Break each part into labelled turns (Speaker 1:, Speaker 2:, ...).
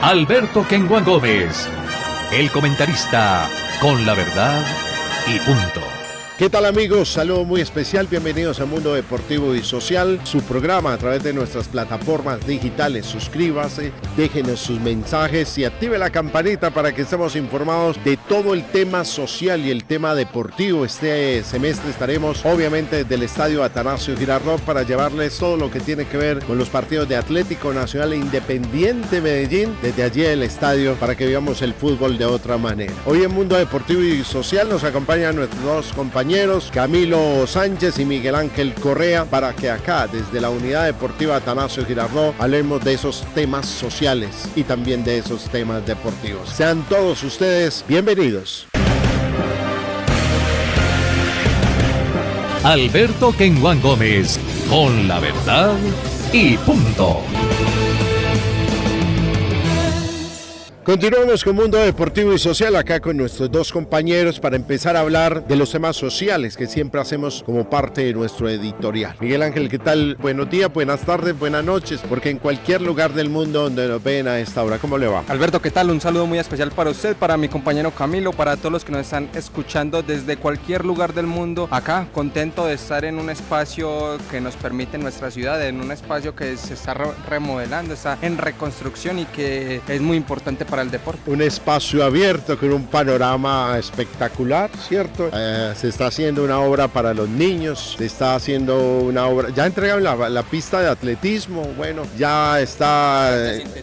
Speaker 1: Alberto Kenguan Gómez, el comentarista con la verdad y punto.
Speaker 2: ¿Qué tal, amigos? Saludo muy especial, bienvenidos a Mundo Deportivo y Social, su programa a través de nuestras plataformas digitales. Suscríbase, déjenos sus mensajes y active la campanita para que estemos informados de todo el tema social y el tema deportivo. Este semestre estaremos obviamente desde el Estadio Atanasio Girardot para llevarles todo lo que tiene que ver con los partidos de Atlético Nacional e Independiente Medellín, desde allí el estadio, para que veamos el fútbol de otra manera. Hoy en Mundo Deportivo y Social nos acompañan nuestros dos compañeros, Camilo Sánchez y Miguel Ángel Correa, para que acá desde la Unidad Deportiva Atanasio Girardot hablemos de esos temas sociales y también de esos temas deportivos. Sean todos ustedes bienvenidos.
Speaker 1: Alberto Kenguan Gómez, con la verdad y punto.
Speaker 2: Continuamos con Mundo Deportivo y Social, acá con nuestros dos compañeros para empezar a hablar de los temas sociales que siempre hacemos como parte de nuestro editorial. Miguel Ángel, ¿qué tal? Buenos días, buenas tardes, buenas noches, porque en cualquier lugar del mundo donde nos ven a esta hora, ¿cómo le va?
Speaker 3: Alberto, ¿qué tal? Un saludo muy especial para usted, para mi compañero Camilo, para todos los que nos están escuchando desde cualquier lugar del mundo. Acá, contento de estar en un espacio que nos permite nuestra ciudad, en un espacio que se está remodelando, está en reconstrucción y que es muy importante para el deporte.
Speaker 2: Un espacio abierto con un panorama espectacular, ¿cierto? Se está haciendo una obra para los niños, se está haciendo una obra, ya entregaron la pista de atletismo, bueno, ya está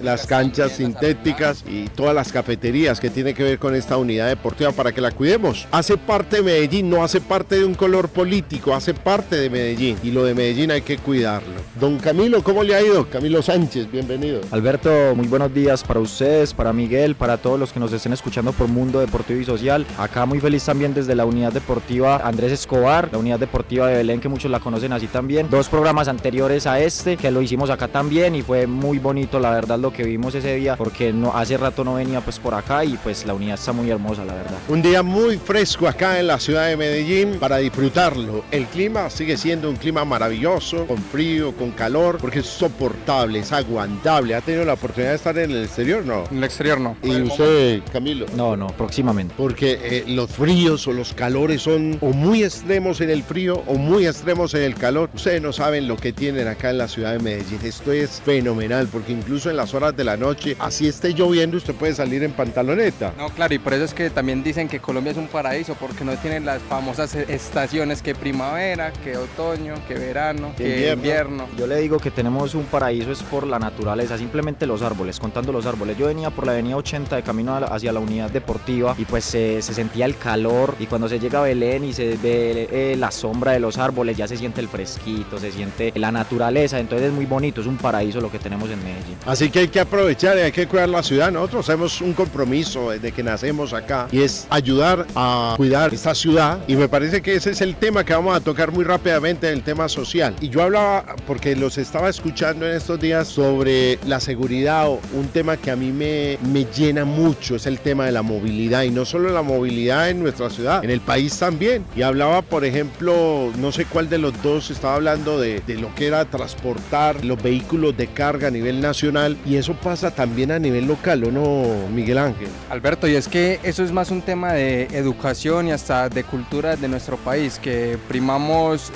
Speaker 2: las canchas sintéticas y todas las cafeterías que tienen que ver con esta unidad deportiva para que la cuidemos. Hace parte de Medellín, no hace parte de un color político, hace parte de Medellín y lo de Medellín hay que cuidarlo. Don Camilo, ¿cómo le ha ido? Camilo Sánchez, bienvenido.
Speaker 4: Alberto, muy buenos días para ustedes, para Miguel, para todos los que nos estén escuchando por Mundo Deportivo y Social. Acá muy feliz también desde la Unidad Deportiva Andrés Escobar, la Unidad Deportiva de Belén, que muchos la conocen así también. Dos programas anteriores a este, que lo hicimos acá también y fue muy bonito, la verdad, lo que vimos ese día, porque hace rato no venía pues por acá y pues la unidad está muy hermosa, la verdad.
Speaker 2: Un día muy fresco acá en la ciudad de Medellín para disfrutarlo. El clima sigue siendo un clima maravilloso, con frío, con calor, porque es soportable, es aguantable. ¿Ha tenido la oportunidad de estar en el exterior? No.
Speaker 3: En el exterior no.
Speaker 2: ¿Y usted, Camilo?
Speaker 4: No, próximamente.
Speaker 2: Porque los fríos o los calores son o muy extremos en el frío o muy extremos en el calor. Ustedes no saben lo que tienen acá en la ciudad de Medellín. Esto es fenomenal, porque incluso en las horas de la noche, así esté lloviendo, usted puede salir en pantaloneta.
Speaker 3: No, claro, y por eso es que también dicen que Colombia es un paraíso, porque no tienen las famosas estaciones que primavera, que otoño, que verano, que invierno.
Speaker 4: Yo le digo que tenemos un paraíso es por la naturaleza, simplemente los árboles, contando los árboles. Yo venía por la avenida 80 de camino hacia la unidad deportiva y pues se sentía el calor, y cuando se llega a Belén y se ve la sombra de los árboles, ya se siente el fresquito, se siente la naturaleza, entonces es muy bonito, es un paraíso lo que tenemos en Medellín.
Speaker 2: Así que hay que aprovechar y hay que cuidar la ciudad. Nosotros tenemos un compromiso desde que nacemos acá y es ayudar a cuidar esta ciudad, y me parece que ese es el tema que vamos a tocar muy rápidamente, el tema social. Y yo hablaba, porque los estaba escuchando en estos días, sobre la seguridad, un tema que a mí me llena mucho, es el tema de la movilidad, y no solo la movilidad en nuestra ciudad, en el país también. Y hablaba, por ejemplo, no sé cuál de los dos estaba hablando de lo que era transportar los vehículos de carga a nivel nacional, y eso pasa también a nivel local, ¿o no, Miguel Ángel?
Speaker 3: Alberto, y es que eso es más un tema de educación y hasta de cultura de nuestro país, que primamos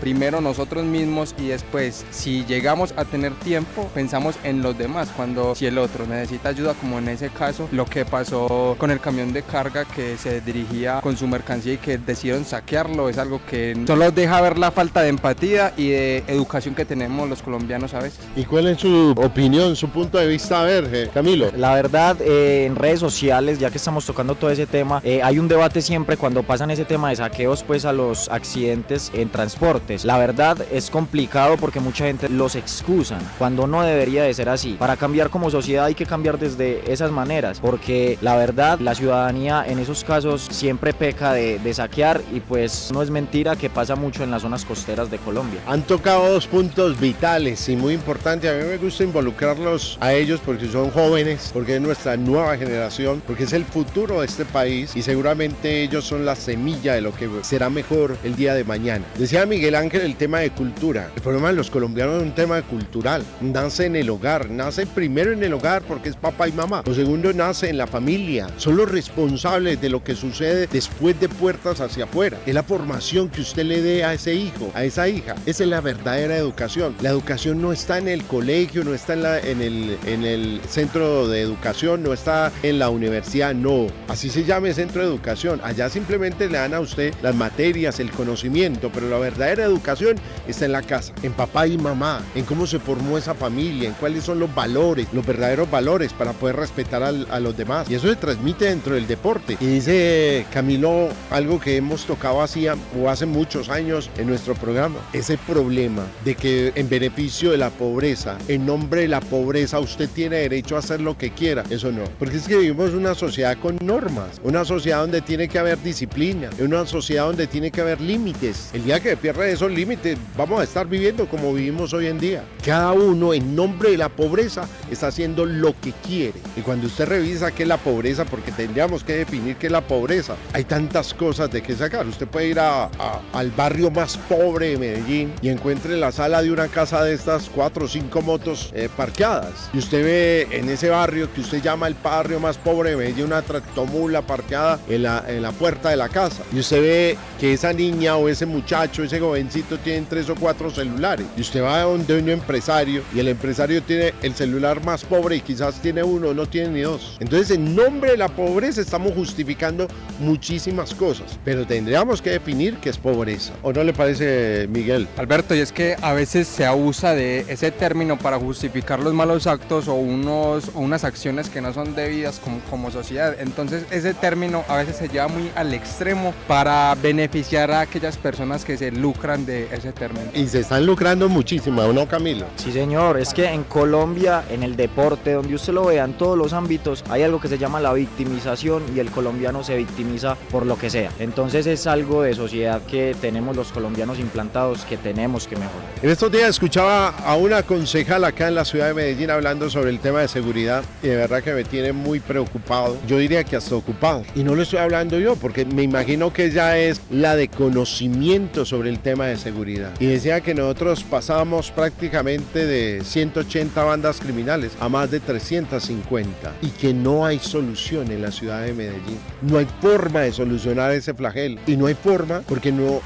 Speaker 3: primero nosotros mismos y después, si llegamos a tener tiempo, pensamos en los demás, cuando si el otro necesita ayuda, como en ese caso lo que pasó con el camión de carga que se dirigía con su mercancía y que decidieron saquearlo, es algo que solo deja ver la falta de empatía y de educación que tenemos los colombianos a veces.
Speaker 2: ¿Y cuál es su opinión, su punto de vista? A ver, Camilo.
Speaker 4: La verdad, en redes sociales, ya que estamos tocando todo ese tema, hay un debate siempre cuando pasan ese tema de saqueos pues a los accidentes en transportes. La verdad es complicado porque mucha gente los excusan cuando no debería de ser así. Para cambiar como sociedad hay que cambiar desde de esas maneras, porque la verdad la ciudadanía en esos casos siempre peca de saquear, y pues no es mentira que pasa mucho en las zonas costeras de Colombia.
Speaker 2: Han tocado dos puntos vitales y muy importantes. A mí me gusta involucrarlos a ellos porque son jóvenes, porque es nuestra nueva generación, porque es el futuro de este país y seguramente ellos son la semilla de lo que será mejor el día de mañana. Decía Miguel Ángel el tema de cultura. El problema de los colombianos es un tema cultural. Nace en el hogar, nace primero en el hogar porque es papá y mamá. Lo segundo, nace en la familia. Son los responsables de lo que sucede después de puertas hacia afuera. Es la formación que usted le dé a ese hijo, a esa hija. Esa es la verdadera educación. La educación no está en el colegio, no está en el centro de educación, no está en la universidad, no. Así se llama centro de educación. Allá simplemente le dan a usted las materias, el conocimiento, pero la verdadera educación está en la casa, en papá y mamá, en cómo se formó esa familia, en cuáles son los valores, los verdaderos valores para poder respetar a los demás. Y eso se transmite dentro del deporte. Y dice Camilo algo que hemos tocado hace muchos años en nuestro programa, ese problema de que en beneficio de la pobreza, en nombre de la pobreza, usted tiene derecho a hacer lo que quiera. Eso no, porque es que vivimos una sociedad con normas, una sociedad donde tiene que haber disciplina, una sociedad donde tiene que haber límites. El día que pierda esos límites, vamos a estar viviendo como vivimos hoy en día. Cada uno en nombre de la pobreza está haciendo lo que quiere. Y cuando usted revisa qué es la pobreza, porque tendríamos que definir qué es la pobreza, hay tantas cosas de qué sacar. Usted puede ir al barrio más pobre de Medellín y encuentre en la sala de una casa de estas 4 o 5 motos parqueadas. Y usted ve en ese barrio que usted llama el barrio más pobre de Medellín una tractomula parqueada en la puerta de la casa. Y usted ve que esa niña o ese muchacho, ese jovencito tienen 3 o 4 celulares. Y usted va a donde un empresario y el empresario tiene el celular más pobre y quizás tiene uno, no tiene ni dos. Entonces, en nombre de la pobreza estamos justificando muchísimas cosas, pero tendríamos que definir qué es pobreza. ¿O no le parece, Miguel?
Speaker 3: Alberto, y es que a veces se abusa de ese término para justificar los malos actos o unas acciones que no son debidas como sociedad. Entonces ese término a veces se lleva muy al extremo para beneficiar a aquellas personas que se lucran de ese término.
Speaker 2: Y se están lucrando muchísimo, ¿no, Camilo?
Speaker 4: Sí, señor, es que en Colombia, en el deporte, donde usted lo vea en todos los ámbitos, hay algo que se llama la victimización, y el colombiano se victimiza por lo que sea. Entonces es algo de sociedad que tenemos los colombianos implantados, que tenemos que mejorar.
Speaker 2: En estos días escuchaba a una concejal acá en la ciudad de Medellín hablando sobre el tema de seguridad, y de verdad que me tiene muy preocupado, yo diría que hasta ocupado. Y no lo estoy hablando yo, porque me imagino que ella es la de conocimiento sobre el tema de seguridad. Y decía que nosotros pasamos prácticamente de 180 bandas criminales a más de 350, y que no hay solución en la ciudad de Medellín. No hay forma de solucionar ese flagelo, y no hay forma porque no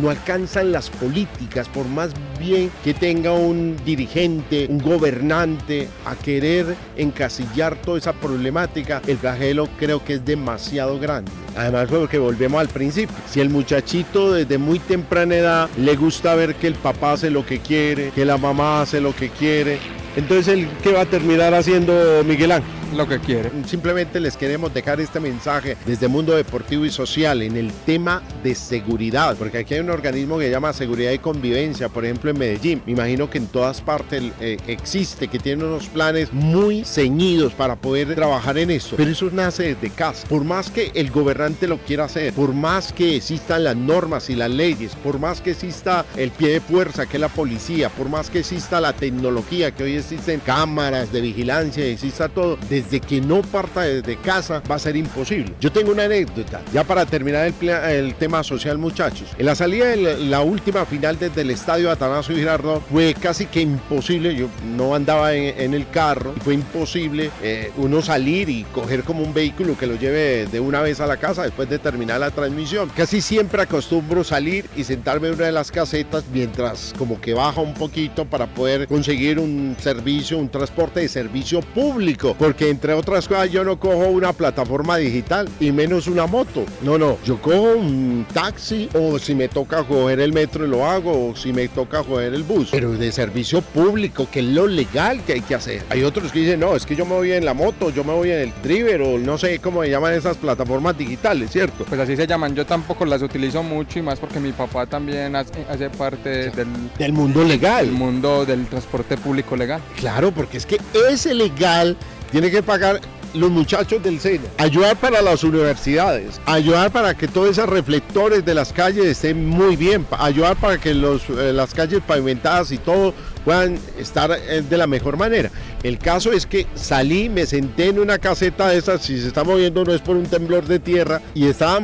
Speaker 2: alcanzan las políticas, por más bien que tenga un dirigente, un gobernante a querer encasillar toda esa problemática. El flagelo creo que es demasiado grande. Además, porque volvemos al principio, si el muchachito desde muy temprana edad le gusta ver que el papá hace lo que quiere, que la mamá hace lo que quiere, entonces ¿qué va a terminar haciendo Miguel Ángel?
Speaker 3: Lo que quiere.
Speaker 2: Simplemente les queremos dejar este mensaje desde Mundo Deportivo y Social en el tema de seguridad, porque aquí hay un organismo que se llama Seguridad y Convivencia, por ejemplo en Medellín. Me imagino que en todas partes existe, que tiene unos planes muy ceñidos para poder trabajar en eso, pero eso nace desde casa. Por más que el gobernante lo quiera hacer, por más que existan las normas y las leyes, por más que exista el pie de fuerza que es la policía, por más que exista la tecnología, que hoy existen cámaras de vigilancia, exista todo, desde que no parta desde casa va a ser imposible. Yo tengo una anécdota, ya para terminar el tema social, muchachos. En la salida de la última final desde el estadio Atanasio Girardot fue casi que imposible, yo no andaba en el carro, fue imposible uno salir y coger como un vehículo que lo lleve de una vez a la casa después de terminar la transmisión. Casi siempre acostumbro salir y sentarme en una de las casetas mientras como que baja un poquito para poder conseguir un servicio, un transporte de servicio público, porque entre otras cosas yo no cojo una plataforma digital y menos una moto, no, yo cojo un taxi, o si me toca coger el metro lo hago, o si me toca coger el bus, pero de servicio público, que es lo legal que hay que hacer. Hay otros que dicen, no, es que yo me voy en la moto, yo me voy en el driver, o no sé cómo se llaman esas plataformas digitales, ¿cierto?
Speaker 3: Pues así se llaman, yo tampoco las utilizo mucho, y más porque mi papá también hace parte
Speaker 2: del mundo legal.
Speaker 3: El mundo del transporte público legal.
Speaker 2: Claro, porque es que ese legal tiene que pagar los muchachos del SENA, ayudar para las universidades, ayudar para que todos esos reflectores de las calles estén muy bien, ayudar para que las calles pavimentadas y todo puedan estar de la mejor manera. El caso es que salí, me senté en una caseta de esas, si se está moviendo no es por un temblor de tierra, y estaba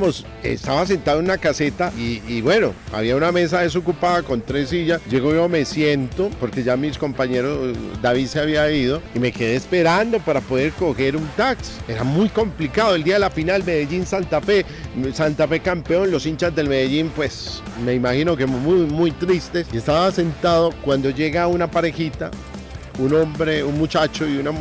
Speaker 2: sentado en una caseta y bueno, había una mesa desocupada con 3 sillas, llego yo, me siento, porque ya mis compañeros, David se había ido, y me quedé esperando para poder coger un taxi. Era muy complicado, el día de la final Medellín-Santa Fe campeón, los hinchas del Medellín pues me imagino que muy tristes, y estaba sentado cuando llega una parejita, un muchacho y una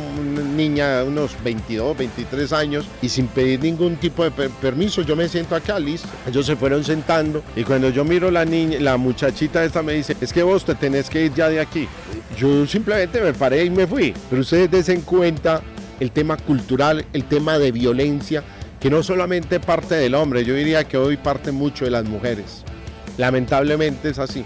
Speaker 2: niña, unos 22, 23 años, y sin pedir ningún tipo de permiso, yo me siento acá, listo. Ellos se fueron sentando, y cuando yo miro la muchachita esta me dice, es que vos te tenés que ir ya de aquí. Yo simplemente me paré y me fui. Pero ustedes den cuenta el tema cultural, el tema de violencia, que no solamente parte del hombre, yo diría que hoy parte mucho de las mujeres. Lamentablemente es así.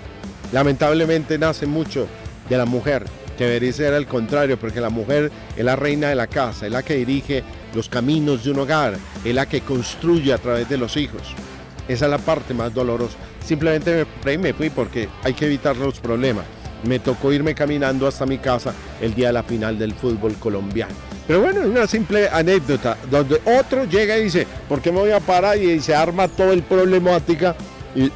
Speaker 2: Lamentablemente nace mucho de la mujer, que debería ser al contrario, porque la mujer es la reina de la casa, es la que dirige los caminos de un hogar, es la que construye a través de los hijos. Esa es la parte más dolorosa. Simplemente me fui porque hay que evitar los problemas. Me tocó irme caminando hasta mi casa el día de la final del fútbol colombiano. Pero bueno, es una simple anécdota, donde otro llega y dice, ¿por qué me voy a parar? Y se arma todo el problemática.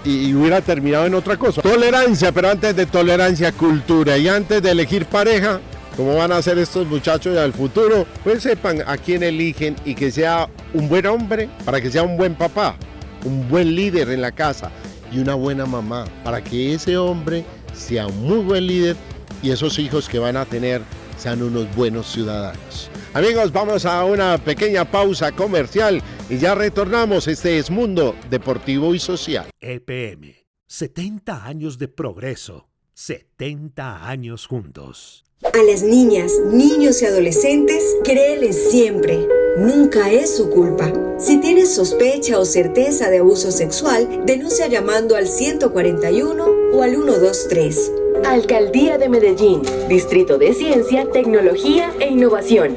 Speaker 2: Y hubiera terminado en otra cosa. Tolerancia, pero antes de tolerancia, cultura. Y antes de elegir pareja, como van a ser estos muchachos al futuro, pues sepan a quién eligen, y que sea un buen hombre para que sea un buen papá, un buen líder en la casa y una buena mamá, para que ese hombre sea un muy buen líder y esos hijos que van a tener sean unos buenos ciudadanos. Amigos, vamos a una pequeña pausa comercial y ya retornamos. Este es Mundo Deportivo y Social.
Speaker 5: EPM, 70 años de progreso, 70 años juntos.
Speaker 6: A las niñas, niños y adolescentes, créeles siempre. Nunca es su culpa. Si tienes sospecha o certeza de abuso sexual, denuncia llamando al 141 o al 123.
Speaker 7: Alcaldía de Medellín, Distrito de Ciencia, Tecnología e Innovación.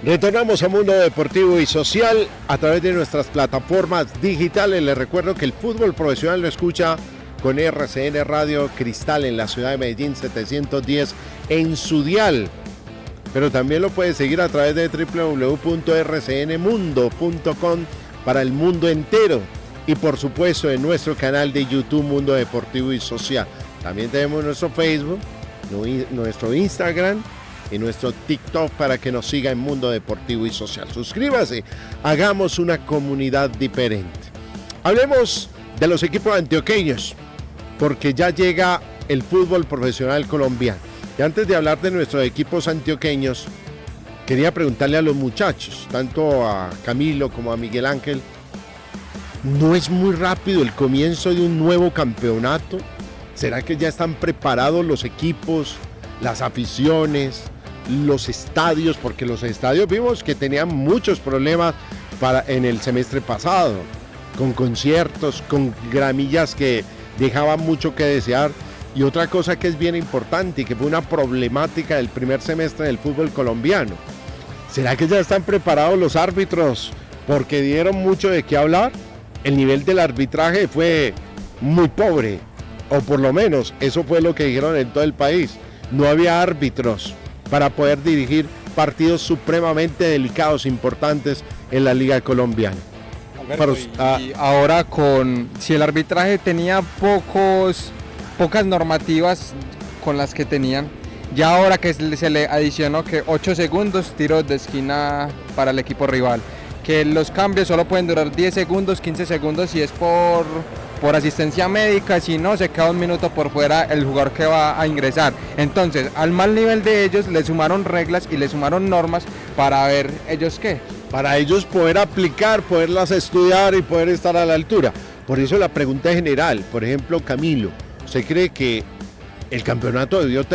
Speaker 2: Retornamos a Mundo Deportivo y Social a través de nuestras plataformas digitales. Les recuerdo que el fútbol profesional lo escucha con RCN Radio Cristal en la ciudad de Medellín, 710 en su dial. Pero también lo puede seguir a través de www.rcnmundo.com para el mundo entero. Y por supuesto en nuestro canal de YouTube Mundo Deportivo y Social. También tenemos nuestro Facebook, nuestro Instagram y nuestro TikTok para que nos siga en Mundo Deportivo y Social. Suscríbase, hagamos una comunidad diferente. Hablemos de los equipos antioqueños, porque ya llega el fútbol profesional colombiano. Y antes de hablar de nuestros equipos antioqueños, quería preguntarle a los muchachos, tanto a Camilo como a Miguel Ángel, ¿no es muy rápido el comienzo de un nuevo campeonato? ¿Será que ya están preparados los equipos, las aficiones, los estadios? Porque los estadios vimos que tenían muchos problemas en el semestre pasado, con conciertos, con gramillas que dejaban mucho que desear. Y otra cosa que es bien importante y que fue una problemática del primer semestre del fútbol colombiano. ¿Será que ya están preparados los árbitros? Porque dieron mucho de qué hablar. El nivel del arbitraje fue muy pobre, o por lo menos eso fue lo que dijeron en todo el país. No había árbitros para poder dirigir partidos supremamente delicados, importantes en la Liga Colombiana.
Speaker 3: Y ahora si el arbitraje tenía pocas normativas con las que tenían, ya ahora que se le adicionó que 8 segundos tiros de esquina para el equipo rival, que los cambios solo pueden durar 10 segundos, 15 segundos si es por asistencia médica, si no se queda un minuto por fuera el jugador que va a ingresar. Entonces, al mal nivel de ellos le sumaron reglas y le sumaron normas para ver ellos qué.
Speaker 2: Para ellos poder aplicar, poderlas estudiar y poder estar a la altura. Por eso la pregunta general, por ejemplo, Camilo, ¿usted cree que el campeonato debió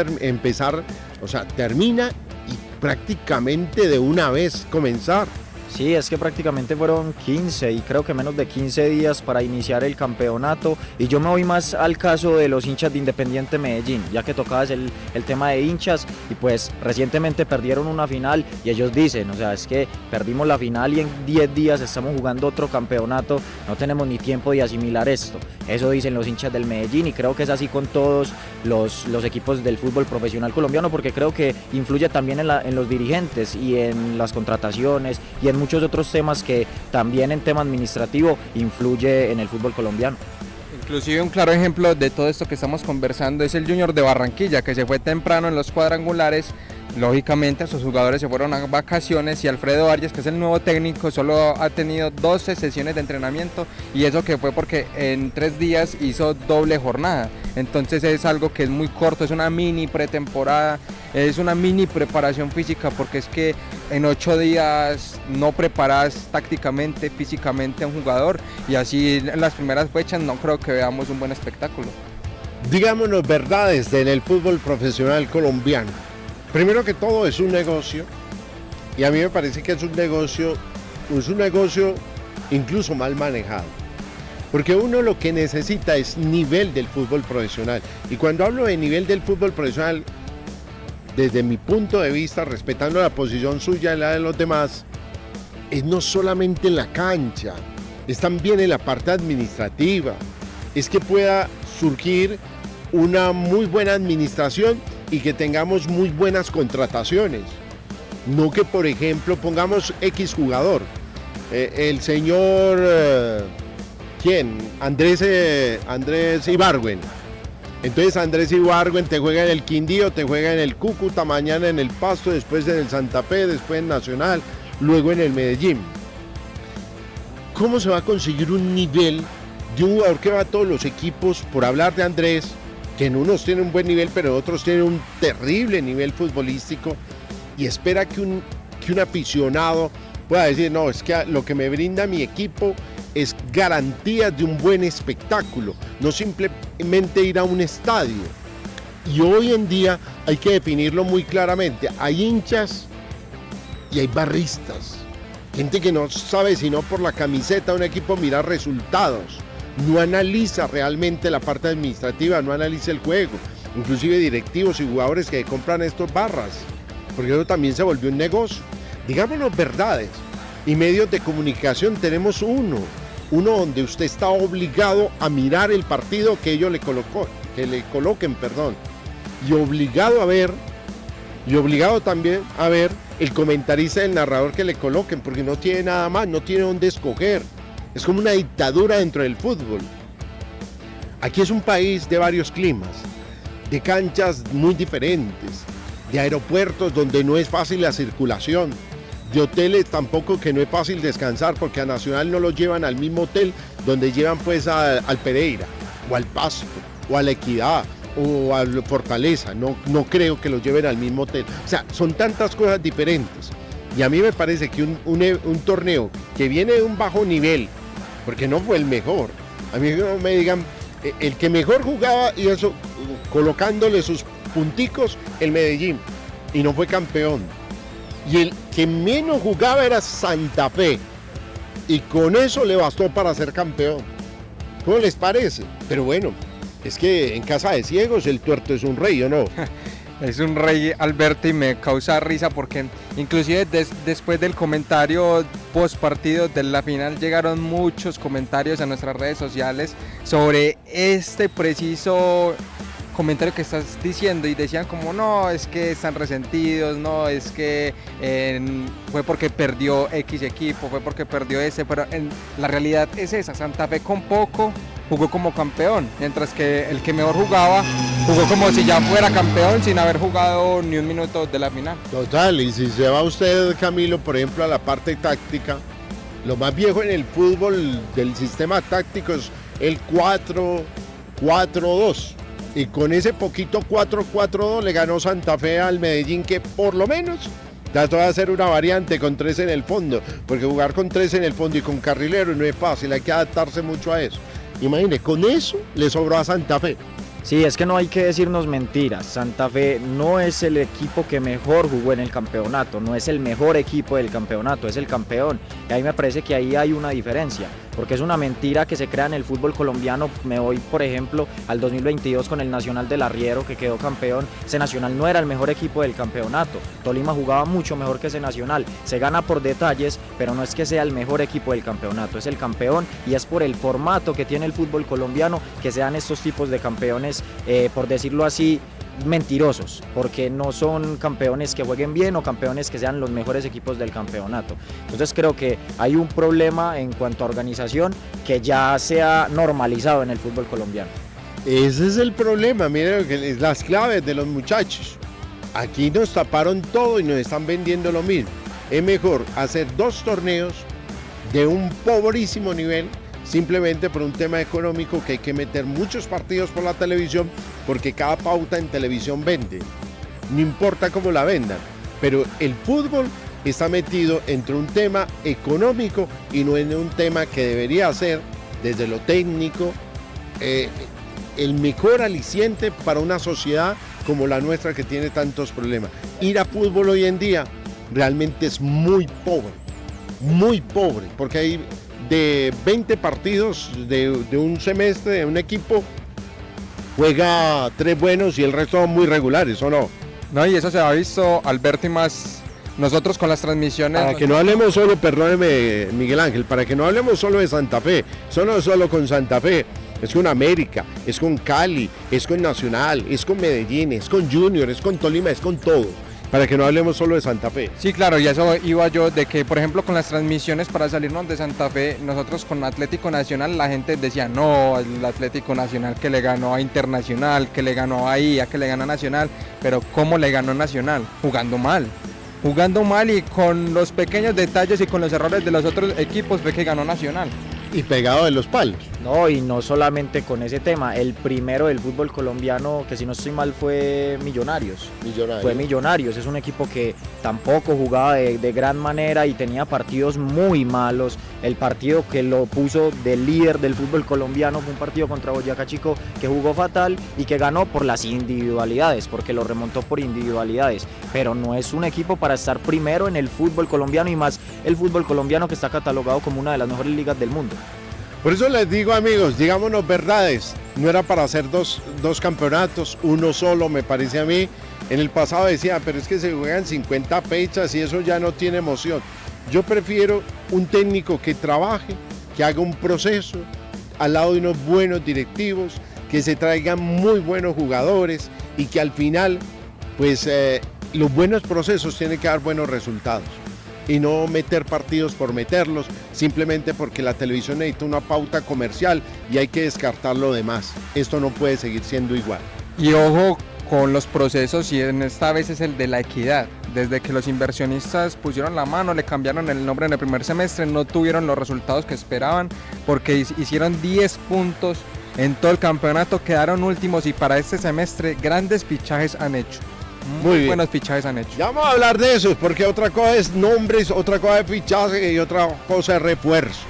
Speaker 2: termina y prácticamente de una vez comenzar?
Speaker 4: Sí, es que prácticamente fueron 15 y creo que menos de 15 días para iniciar el campeonato, y yo me voy más al caso de los hinchas de Independiente Medellín, ya que tocabas el tema de hinchas, y pues recientemente perdieron una final y ellos dicen, o sea, es que perdimos la final y en 10 días estamos jugando otro campeonato, no tenemos ni tiempo de asimilar esto. Eso dicen los hinchas del Medellín, y creo que es así con todos los equipos del fútbol profesional colombiano, porque creo que influye también en los dirigentes y en las contrataciones y en muchos otros temas que también en tema administrativo influye en el fútbol colombiano.
Speaker 3: Inclusive un claro ejemplo de todo esto que estamos conversando es el Junior de Barranquilla, que se fue temprano en los cuadrangulares. Lógicamente sus jugadores se fueron a vacaciones y Alfredo Arias, que es el nuevo técnico, solo ha tenido 12 sesiones de entrenamiento, y eso que fue porque en 3 días hizo doble jornada. Entonces es algo que es muy corto, es una mini pretemporada, es una mini preparación física, porque es que en 8 días no preparas tácticamente, físicamente a un jugador, y así en las primeras fechas no creo que veamos un buen espectáculo.
Speaker 2: Digámonos verdades en el fútbol profesional colombiano. Primero que todo es un negocio, y a mí me parece que es un negocio incluso mal manejado, porque uno lo que necesita es nivel del fútbol profesional, y cuando hablo de nivel del fútbol profesional, desde mi punto de vista, respetando la posición suya y la de los demás, es no solamente en la cancha, es también en la parte administrativa, es que pueda surgir una muy buena administración y que tengamos muy buenas contrataciones. No que, por ejemplo, pongamos X jugador, el señor, ¿quién? Andrés Ibargüen. Entonces Andrés Ibargüen te juega en el Quindío, te juega en el Cúcuta, mañana en el Pasto, después en el Santa Fe, después en Nacional, luego en el Medellín. ¿Cómo se va a conseguir un nivel de un jugador que va a todos los equipos, por hablar de Andrés, que en unos tienen un buen nivel, pero en otros tienen un terrible nivel futbolístico, y espera que un aficionado pueda decir, no, es que lo que me brinda mi equipo es garantía de un buen espectáculo, no simplemente ir a un estadio? Y hoy en día hay que definirlo muy claramente, hay hinchas y hay barristas, gente que no sabe sino por la camiseta de un equipo mirar resultados, no analiza realmente la parte administrativa, no analiza el juego, inclusive directivos y jugadores que compran estos barras, porque eso también se volvió un negocio. Digámonos verdades, y medios de comunicación tenemos uno donde usted está obligado a mirar el partido que ellos le coloquen, y obligado también a ver el comentarista y el narrador que le coloquen, porque no tiene nada más, no tiene dónde escoger. Es como una dictadura dentro del fútbol. Aquí es un país de varios climas, de canchas muy diferentes, de aeropuertos donde no es fácil la circulación, de hoteles tampoco que no es fácil descansar, porque a Nacional no lo llevan al mismo hotel donde llevan pues al Pereira, o al Pasto, o a la Equidad, o a Fortaleza. No creo que los lleven al mismo hotel. O sea, son tantas cosas diferentes. Y a mí me parece que un torneo que viene de un bajo nivel, porque no fue el mejor, a mí no me digan, el que mejor jugaba, y eso, colocándole sus punticos, el Medellín, y no fue campeón. Y el que menos jugaba era Santa Fe, y con eso le bastó para ser campeón. ¿Cómo les parece? Pero bueno, es que en casa de ciegos el tuerto es un rey, ¿o no?
Speaker 3: Es un rey, Alberto, y me causa risa porque inclusive después del comentario post partido de la final llegaron muchos comentarios a nuestras redes sociales sobre este preciso comentario que estás diciendo, y decían como, no, es que están resentidos, no, es que fue porque perdió X equipo, fue porque perdió ese, pero la realidad es esa: Santa Fe con poco jugó como campeón, mientras que el que mejor jugaba jugó como si ya fuera campeón sin haber jugado ni un minuto de la final.
Speaker 2: Total, y si se va usted, Camilo, por ejemplo, a la parte táctica, lo más viejo en el fútbol del sistema táctico es el 4-4-2, y con ese poquito 4-4-2 le ganó Santa Fe al Medellín, que por lo menos trató de hacer una variante con 3 en el fondo, porque jugar con 3 en el fondo y con carrilero no es fácil, hay que adaptarse mucho a eso. Imagine, con eso le sobró a Santa Fe.
Speaker 4: Sí, es que no hay que decirnos mentiras. Santa Fe no es el equipo que mejor jugó en el campeonato, no es el mejor equipo del campeonato, es el campeón. Y ahí me parece que ahí hay una diferencia, porque es una mentira que se crea en el fútbol colombiano. Me voy, por ejemplo, al 2022 con el Nacional del Arriero, que quedó campeón. Ese Nacional no era el mejor equipo del campeonato. Tolima jugaba mucho mejor que ese Nacional. Se gana por detalles, pero no es que sea el mejor equipo del campeonato, es el campeón, y es por el formato que tiene el fútbol colombiano que se dan estos tipos de campeones, por decirlo así, mentirosos, porque no son campeones que jueguen bien o campeones que sean los mejores equipos del campeonato. Entonces creo que hay un problema en cuanto a organización que ya se ha normalizado en el fútbol colombiano.
Speaker 2: Ese es el problema, miren las claves de los muchachos. Aquí nos taparon todo y nos están vendiendo lo mismo. Es mejor hacer 2 torneos de un pobrísimo nivel, simplemente por un tema económico, que hay que meter muchos partidos por la televisión, porque cada pauta en televisión vende, no importa cómo la vendan, pero el fútbol está metido entre un tema económico y no en un tema que debería ser, desde lo técnico, el mejor aliciente para una sociedad como la nuestra, que tiene tantos problemas. Ir a fútbol hoy en día realmente es muy pobre, porque hay de 20 partidos de un semestre de un equipo, juega 3 buenos y el resto son muy regulares, ¿o no?
Speaker 3: No, y eso se ha visto, Alberto, y más nosotros con las transmisiones.
Speaker 2: Para que no hablemos solo, perdóneme Miguel Ángel, para que no hablemos solo de Santa Fe, eso no es solo con Santa Fe, es con América, es con Cali, es con Nacional, es con Medellín, es con Junior, es con Tolima, es con todos. Para que no hablemos solo de Santa Fe.
Speaker 3: Sí, claro, y eso iba yo, de que por ejemplo con las transmisiones, para salirnos de Santa Fe, nosotros con Atlético Nacional, la gente decía, no, el Atlético Nacional que le ganó a Internacional, que le ganó a IA, que le ganó a Nacional, pero ¿cómo le ganó Nacional? Jugando mal y con los pequeños detalles y con los errores de los otros equipos fue que ganó Nacional.
Speaker 2: Y pegado de los palos.
Speaker 4: No, y no solamente con ese tema, el primero del fútbol colombiano, que si no estoy mal fue Millonarios. Fue Millonarios, es un equipo que tampoco jugaba de gran manera y tenía partidos muy malos. El partido que lo puso de líder del fútbol colombiano fue un partido contra Boyacá Chico, que jugó fatal y que ganó por las individualidades, porque lo remontó por individualidades, pero no es un equipo para estar primero en el fútbol colombiano, y más el fútbol colombiano que está catalogado como una de las mejores ligas del mundo.
Speaker 2: Por eso les digo, amigos, digámonos verdades, no era para hacer dos campeonatos, uno solo, me parece a mí. En el pasado decía, pero es que se juegan 50 fechas y eso ya no tiene emoción. Yo prefiero un técnico que trabaje, que haga un proceso al lado de unos buenos directivos, que se traigan muy buenos jugadores y que al final, pues los buenos procesos tienen que dar buenos resultados. Y no meter partidos por meterlos, simplemente porque la televisión necesita una pauta comercial y hay que descartar lo demás. Esto no puede seguir siendo igual.
Speaker 3: Y ojo con los procesos, y en esta vez es el de la equidad. Desde que los inversionistas pusieron la mano, le cambiaron el nombre en el primer semestre, no tuvieron los resultados que esperaban, porque hicieron 10 puntos en todo el campeonato, quedaron últimos, y para este semestre grandes fichajes han hecho. Muy buenos fichajes han hecho.
Speaker 2: Ya vamos a hablar de eso, porque otra cosa es nombres, otra cosa es fichaje y otra cosa es refuerzos.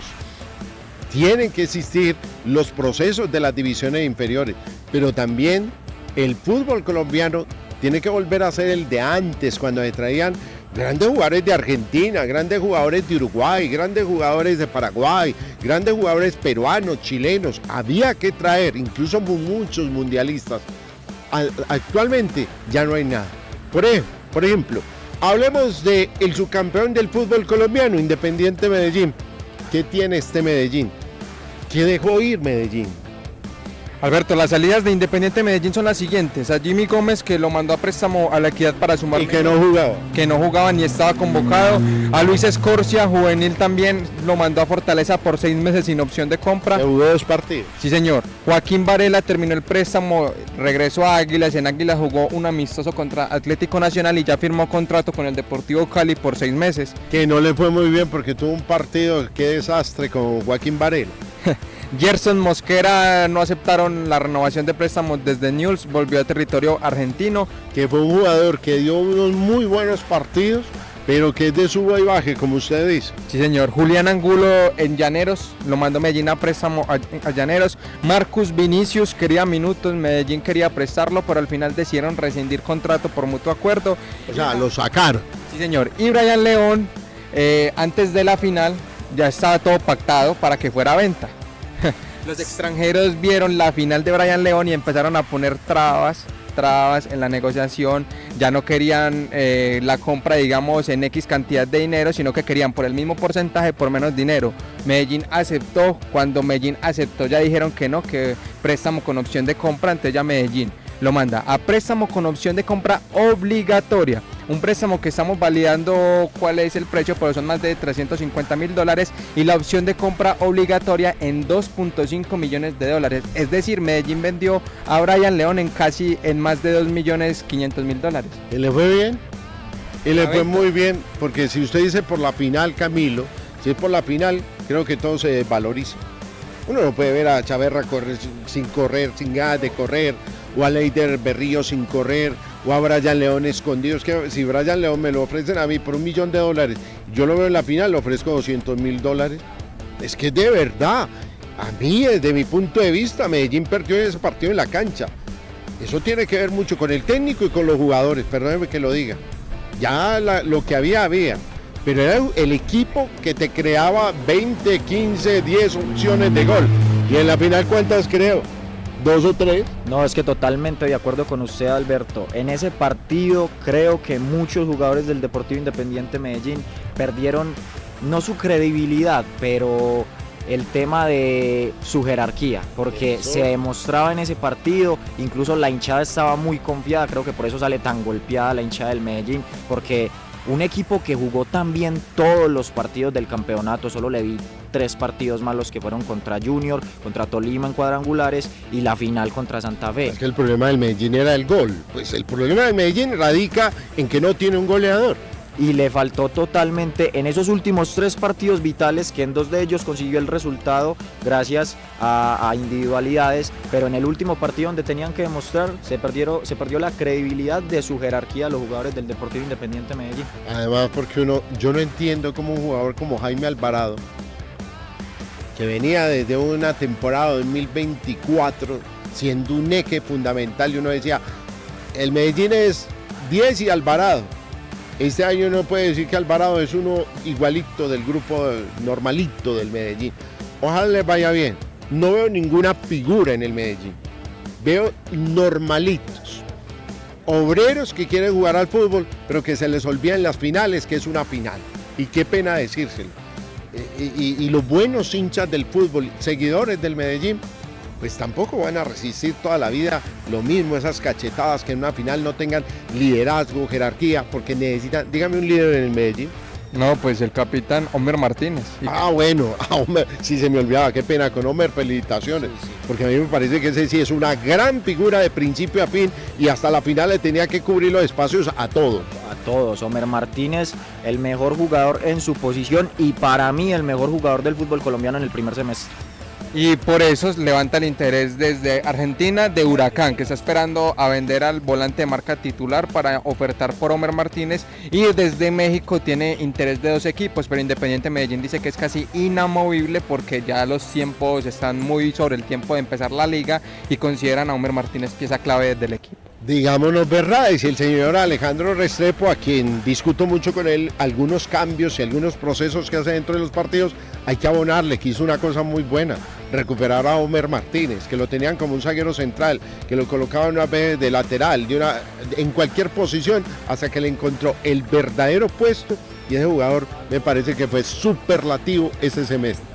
Speaker 2: Tienen que existir los procesos de las divisiones inferiores, pero también el fútbol colombiano tiene que volver a ser el de antes, cuando se traían grandes jugadores de Argentina, grandes jugadores de Uruguay, grandes jugadores de Paraguay, grandes jugadores peruanos, chilenos. Había que traer incluso muchos mundialistas. Actualmente ya no hay nada. Por ejemplo, hablemos del subcampeón del fútbol colombiano, Independiente Medellín. ¿Qué tiene este Medellín? ¿Qué dejó ir Medellín?
Speaker 3: Alberto, las salidas de Independiente Medellín son las siguientes: a Jimmy Gómez, que lo mandó a préstamo a La Equidad para sumar.
Speaker 2: Y que no jugaba.
Speaker 3: Que no jugaba ni estaba convocado. A Luis Escorcia, juvenil, también lo mandó a Fortaleza por 6 meses sin opción de compra.
Speaker 2: Le jugó 2 partidos.
Speaker 3: Sí, señor. Joaquín Varela terminó el préstamo, regresó a Águilas. En Águilas jugó un amistoso contra Atlético Nacional y ya firmó contrato con el Deportivo Cali por 6 meses.
Speaker 2: Que no le fue muy bien porque tuvo un partido, qué desastre, con Joaquín Varela.
Speaker 3: Gerson Mosquera no aceptaron la renovación de préstamos desde Newell's, volvió a territorio argentino.
Speaker 2: Que fue un jugador que dio unos muy buenos partidos, pero que es de suba y baje, como usted dice.
Speaker 3: Sí, señor. Julián Angulo en Llaneros, lo mandó Medellín a préstamo a Llaneros. Marcus Vinicius quería minutos, Medellín quería prestarlo, pero al final decidieron rescindir contrato por mutuo acuerdo.
Speaker 2: O sea, lo sacaron.
Speaker 3: Sí, señor. Y Brian León, antes de la final, ya estaba todo pactado para que fuera a venta. Los extranjeros vieron la final de Brian León y empezaron a poner trabas en la negociación. Ya no querían la compra, digamos, en X cantidad de dinero, sino que querían por el mismo porcentaje, por menos dinero. Medellín aceptó. Cuando Medellín aceptó, ya dijeron que no, que préstamo con opción de compra. Entonces ya Medellín lo manda a préstamo con opción de compra obligatoria. Un préstamo que estamos validando cuál es el precio, pero son más de $350.000, y la opción de compra obligatoria en $2.5 millones. Es decir, Medellín vendió a Brian León en más de $2.500.000.
Speaker 2: ¿Y le fue bien? Y le fue muy bien, porque si usted dice por la final, Camilo, si es por la final, creo que todo se valoriza. Uno no puede ver a Chaverra correr, sin ganas de correr, o a Leider Berrío sin correr, o a Brian León escondido. Es que si Brian León me lo ofrecen a mí por $1 millón, yo lo veo en la final, le ofrezco $200.000. Es que de verdad, a mí desde mi punto de vista, Medellín perdió ese partido en la cancha. Eso tiene que ver mucho con el técnico y con los jugadores, perdóneme que lo diga. Ya lo que había, pero era el equipo que te creaba 20, 15, 10 opciones de gol. Y en la final, ¿cuántas creo? 2 o 3.
Speaker 4: No, es que totalmente de acuerdo con usted, Alberto. En ese partido creo que muchos jugadores del Deportivo Independiente Medellín perdieron no su credibilidad, pero el tema de su jerarquía, porque se demostraba en ese partido. Incluso la hinchada estaba muy confiada, creo que por eso sale tan golpeada la hinchada del Medellín, porque un equipo que jugó tan bien todos los partidos del campeonato, solo le vi 3 partidos malos que fueron contra Junior, contra Tolima en cuadrangulares y la final contra Santa Fe.
Speaker 2: Es que el problema del Medellín era el gol. Pues el problema del Medellín radica en que no tiene un goleador.
Speaker 4: Y le faltó totalmente en esos últimos 3 partidos vitales, que en 2 de ellos consiguió el resultado gracias a individualidades, pero en el último partido donde tenían que demostrar, se perdió la credibilidad de su jerarquía los jugadores del Deportivo Independiente Medellín.
Speaker 2: Además, porque yo no entiendo cómo un jugador como Jaime Alvarado, que venía desde una temporada 2024 siendo un eje fundamental, y uno decía, el Medellín es 10 y Alvarado. Este año no puede decir que Alvarado es uno igualito del grupo normalito del Medellín. Ojalá les vaya bien. No veo ninguna figura en el Medellín. Veo normalitos. Obreros que quieren jugar al fútbol, pero que se les olvida en las finales que es una final. Y qué pena decírselo. Y los buenos hinchas del fútbol, seguidores del Medellín, pues tampoco van a resistir toda la vida lo mismo, esas cachetadas, que en una final no tengan liderazgo, jerarquía, porque necesitan, dígame un líder en el Medellín.
Speaker 3: No, pues el capitán Homer Martínez.
Speaker 2: Bueno, Homer, sí se me olvidaba, qué pena con Homer, felicitaciones, porque a mí me parece que ese sí es una gran figura de principio a fin, y hasta la final le tenía que cubrir los espacios a todos.
Speaker 4: A todos, Homer Martínez, el mejor jugador en su posición, y para mí el mejor jugador del fútbol colombiano en el primer semestre.
Speaker 3: Y por eso levanta el interés desde Argentina de Huracán, que está esperando a vender al volante de marca titular para ofertar por Homer Martínez, y desde México tiene interés de 2 equipos, pero Independiente Medellín dice que es casi inamovible porque ya los tiempos están muy sobre el tiempo de empezar la liga y consideran a Homer Martínez pieza clave del equipo.
Speaker 2: Digámonos verdades, y el señor Alejandro Restrepo, a quien discuto mucho con él, algunos cambios y algunos procesos que hace dentro de los partidos, hay que abonarle, que hizo una cosa muy buena, recuperar a Homer Martínez, que lo tenían como un zaguero central, que lo colocaban una vez de lateral, en cualquier posición, hasta que le encontró el verdadero puesto, y ese jugador me parece que fue superlativo este semestre.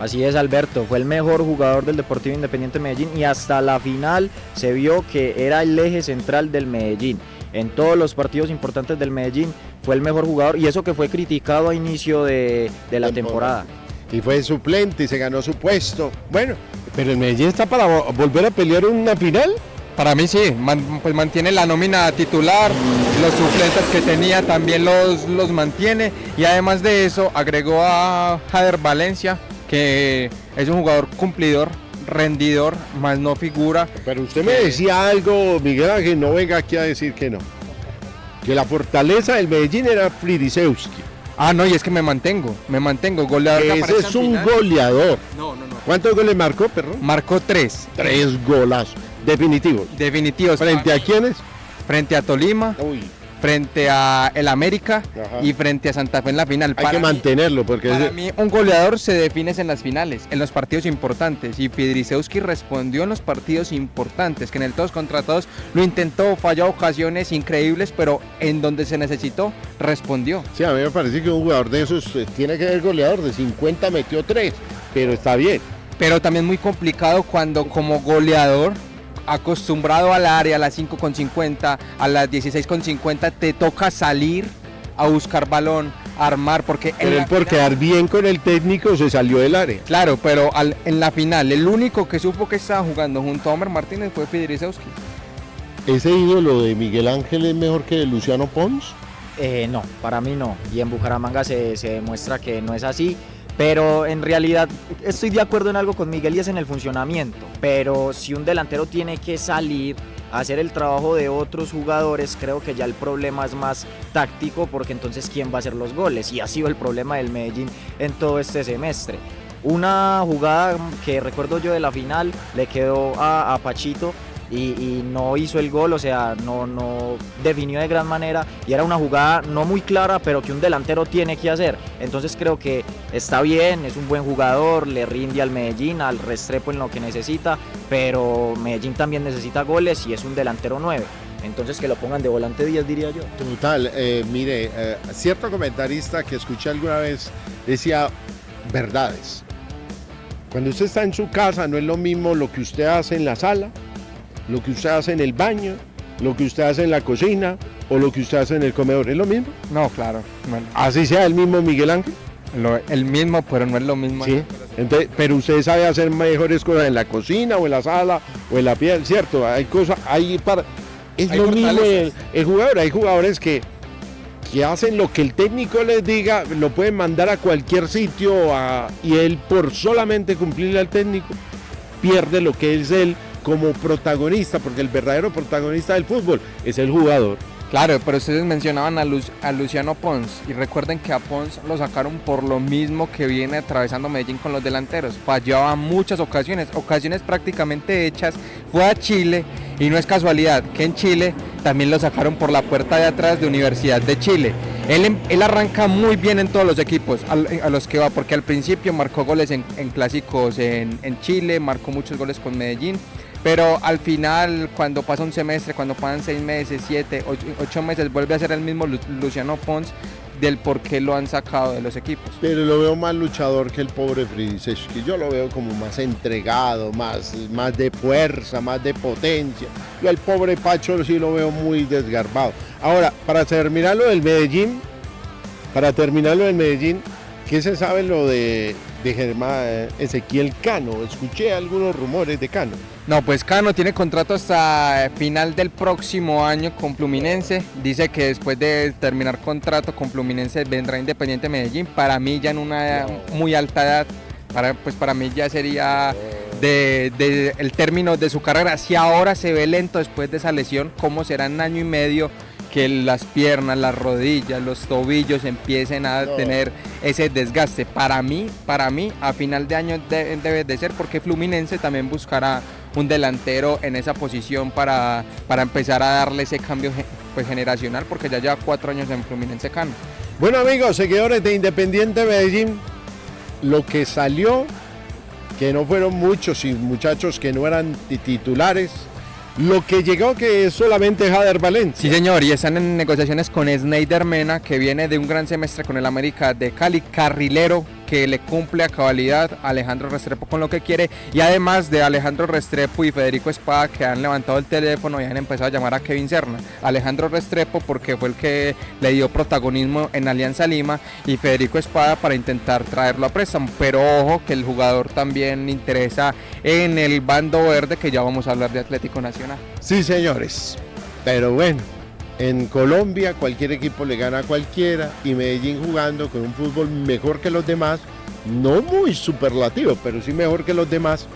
Speaker 4: Así es, Alberto, fue el mejor jugador del Deportivo Independiente Medellín, y hasta la final se vio que era el eje central del Medellín. En todos los partidos importantes del Medellín fue el mejor jugador, y eso que fue criticado a inicio de la temporada.
Speaker 2: Y fue suplente y se ganó su puesto. Bueno, pero el Medellín está para volver a pelear una final.
Speaker 3: Para mí sí, pues mantiene la nómina titular, los suplentes que tenía también los mantiene, y además de eso agregó a Jader Valencia, que es un jugador cumplidor, rendidor, más no figura.
Speaker 2: Pero usted me decía algo, Miguel Ángel, no venga aquí a decir que no. Que la fortaleza del Medellín era Fridisewski.
Speaker 3: Ah, no, y es que me mantengo, goleador. que
Speaker 2: Ese
Speaker 3: aparece
Speaker 2: es
Speaker 3: en
Speaker 2: un
Speaker 3: final.
Speaker 2: goleador.
Speaker 3: No.
Speaker 2: ¿Cuántos goles marcó, perro?
Speaker 3: Marcó 3.
Speaker 2: 3 golazos. Definitivos.
Speaker 3: Definitivos.
Speaker 2: ¿Frente a quiénes?
Speaker 3: Frente a Tolima,
Speaker 2: Uy,
Speaker 3: frente a el América
Speaker 2: Ajá.
Speaker 3: y frente a Santa Fe en la final.
Speaker 2: hay que mantenerlo porque
Speaker 3: Para
Speaker 2: ese-
Speaker 3: mí, un goleador se define en las finales, en los partidos importantes. Y Fridisewski respondió en los partidos importantes, que en el todos contra todos lo intentó, falló ocasiones increíbles, pero en donde se necesitó, respondió.
Speaker 2: Sí, a mí me parece que un jugador de esos tiene que ser goleador. De 50 metió 3, pero está bien.
Speaker 3: Pero también muy complicado cuando como goleador, acostumbrado al área, a las 5,50, a las 16,50, te toca salir a buscar balón, a armar, porque
Speaker 2: Pero
Speaker 3: en
Speaker 2: él
Speaker 3: la
Speaker 2: por
Speaker 3: final-
Speaker 2: quedar bien con el técnico se salió del área.
Speaker 3: Claro, pero en la final, el único que supo que estaba jugando junto a Homer Martínez fue Fridisewski.
Speaker 2: ¿Ese ídolo de Miguel Ángel es mejor que de Luciano Pons?
Speaker 4: No, para mí no. Y en Bucaramanga se demuestra que no es así. Pero en realidad estoy de acuerdo en algo con Miguel y es en el funcionamiento. Pero si un delantero tiene que salir a hacer el trabajo de otros jugadores, creo que ya el problema es más táctico, porque entonces ¿quién va a hacer los goles? Y ha sido el problema del Medellín en todo este semestre. Una jugada que recuerdo yo de la final le quedó a Pachito y no hizo el gol, o sea, no definió de gran manera y era una jugada no muy clara, pero que un delantero tiene que hacer. Entonces creo que está bien, es un buen jugador, le rinde al Medellín, al Restrepo en lo que necesita, pero Medellín también necesita goles y es un delantero 9. Entonces que lo pongan de volante 10, diría yo.
Speaker 2: Total, mire, cierto comentarista que escuché alguna vez decía verdades. Cuando usted está en su casa no es lo mismo lo que usted hace en la sala, lo que usted hace en el baño, lo que usted hace en la cocina o lo que usted hace en el comedor. ¿Es lo mismo?
Speaker 3: No, claro. Bueno,
Speaker 2: Así sea el mismo Miguel Ángel.
Speaker 3: el mismo, pero no es lo mismo.
Speaker 2: Sí. Entonces, pero usted sabe hacer mejores cosas en la cocina o en la sala o en la piel, ¿cierto? Hay cosas, es
Speaker 3: Hay
Speaker 2: lo mismo
Speaker 3: fortalezas.
Speaker 2: el jugador. Hay jugadores que hacen lo que el técnico les diga, lo pueden mandar a cualquier sitio y él por solamente cumplirle al técnico pierde lo que es él como protagonista, porque el verdadero protagonista del fútbol es el jugador.
Speaker 3: Claro, pero ustedes mencionaban a Luciano Pons y recuerden que a Pons lo sacaron por lo mismo que viene atravesando Medellín con los delanteros. Fallaba muchas ocasiones prácticamente hechas. Fue a Chile y no es casualidad que en Chile también lo sacaron por la puerta de atrás de Universidad de Chile. Él arranca muy bien en todos los equipos a los que va, porque al principio marcó goles en clásicos en Chile, marcó muchos goles con Medellín. Pero al final, cuando pasa un semestre, cuando pasan 6 meses, 7, 8 meses, vuelve a ser el mismo Luciano Pons del por qué lo han sacado de los equipos.
Speaker 2: Pero lo veo más luchador que el pobre Fridisewski. Yo lo veo como más entregado, más de fuerza, más de potencia. Yo al pobre Pacho sí lo veo muy desgarbado. Ahora, para terminar lo del Medellín, ¿qué se sabe lo de Germán Ezequiel Cano? Escuché algunos rumores de Cano.
Speaker 3: No, pues Cano tiene contrato hasta final del próximo año con Fluminense. Dice que después de terminar contrato con Fluminense vendrá Independiente Medellín. Para mí ya en una muy alta edad, para mí ya sería el término de su carrera. Si ahora se ve lento después de esa lesión, ¿cómo será en año y medio que las piernas, las rodillas, los tobillos empiecen a tener ese desgaste? Para mí, a final de año debe de ser, porque Fluminense también buscará un delantero en esa posición para empezar a darle ese cambio generacional, porque ya lleva 4 años en Fluminense Cano.
Speaker 2: Bueno, amigos, seguidores de Independiente Medellín, lo que salió, que no fueron muchos y muchachos que no eran titulares, lo que llegó que es solamente Jader Valencia.
Speaker 3: Sí, señor, y están en negociaciones con Sneider Mena, que viene de un gran semestre con el América de Cali, carrilero, que le cumple a cabalidad a Alejandro Restrepo con lo que quiere, y además de Alejandro Restrepo y Federico Espada, que han levantado el teléfono y han empezado a llamar a Kevin Serna. Alejandro Restrepo porque fue el que le dio protagonismo en Alianza Lima, y Federico Espada para intentar traerlo a préstamo, pero ojo que el jugador también interesa en el bando verde, que ya vamos a hablar de Atlético Nacional.
Speaker 2: Sí, señores, pero bueno, en Colombia cualquier equipo le gana a cualquiera, y Medellín jugando con un fútbol mejor que los demás, no muy superlativo, pero sí mejor que los demás,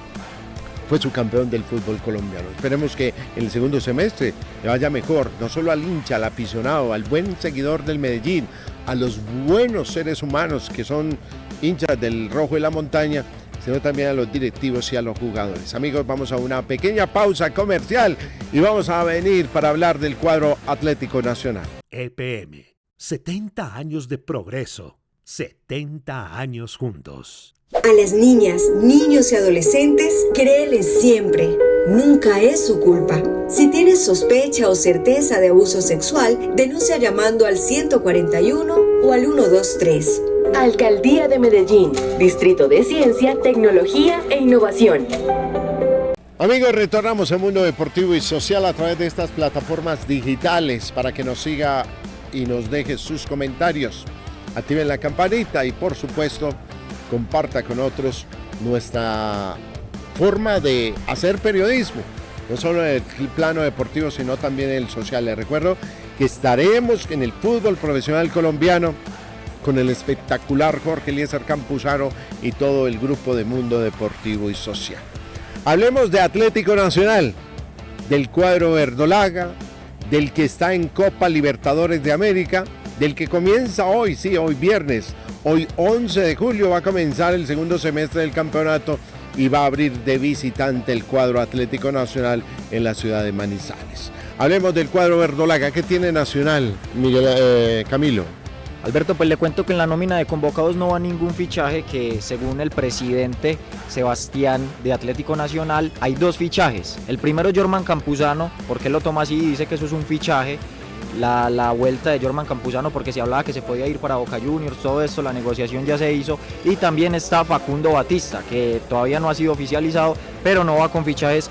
Speaker 2: fue subcampeón del fútbol colombiano. Esperemos que en el segundo semestre le vaya mejor, no solo al hincha, al aficionado, al buen seguidor del Medellín, a los buenos seres humanos que son hinchas del Rojo de la Montaña, sino también a los directivos y a los jugadores. Amigos, vamos a una pequeña pausa comercial y vamos a venir para hablar del cuadro Atlético Nacional.
Speaker 5: EPM, 70 años de progreso, 70 años juntos.
Speaker 6: A las niñas, niños y adolescentes, créeles siempre. Nunca es su culpa. Si tienes sospecha o certeza de abuso sexual, denuncia llamando al 141 o al 123.
Speaker 7: Alcaldía de Medellín, Distrito de Ciencia, Tecnología e Innovación.
Speaker 2: Amigos, retornamos al mundo deportivo y social a través de estas plataformas digitales para que nos siga y nos deje sus comentarios. Activen la campanita y, por supuesto, comparta con otros nuestra forma de hacer periodismo, no solo en el plano deportivo, sino también en el social. Les recuerdo que estaremos en el fútbol profesional colombiano con el espectacular Jorge Eliezer Campuzano y todo el grupo de Mundo Deportivo y Social. Hablemos de Atlético Nacional, del cuadro verdolaga, del que está en Copa Libertadores de América, del que comienza hoy, sí, hoy viernes, hoy 11 de julio va a comenzar el segundo semestre del campeonato y va a abrir de visitante el cuadro Atlético Nacional en la ciudad de Manizales. Hablemos del cuadro verdolaga. ¿Qué tiene Nacional, Camilo?
Speaker 4: Alberto, pues le cuento que en la nómina de convocados no va ningún fichaje, que según el presidente Sebastián de Atlético Nacional hay 2 fichajes. El primero es Jorman Campuzano, porque él lo toma así y dice que eso es un fichaje. La vuelta de Jorman Campuzano, porque se hablaba que se podía ir para Boca Juniors, todo esto, la negociación ya se hizo. Y también está Facundo Batista, que todavía no ha sido oficializado, pero no va con fichajes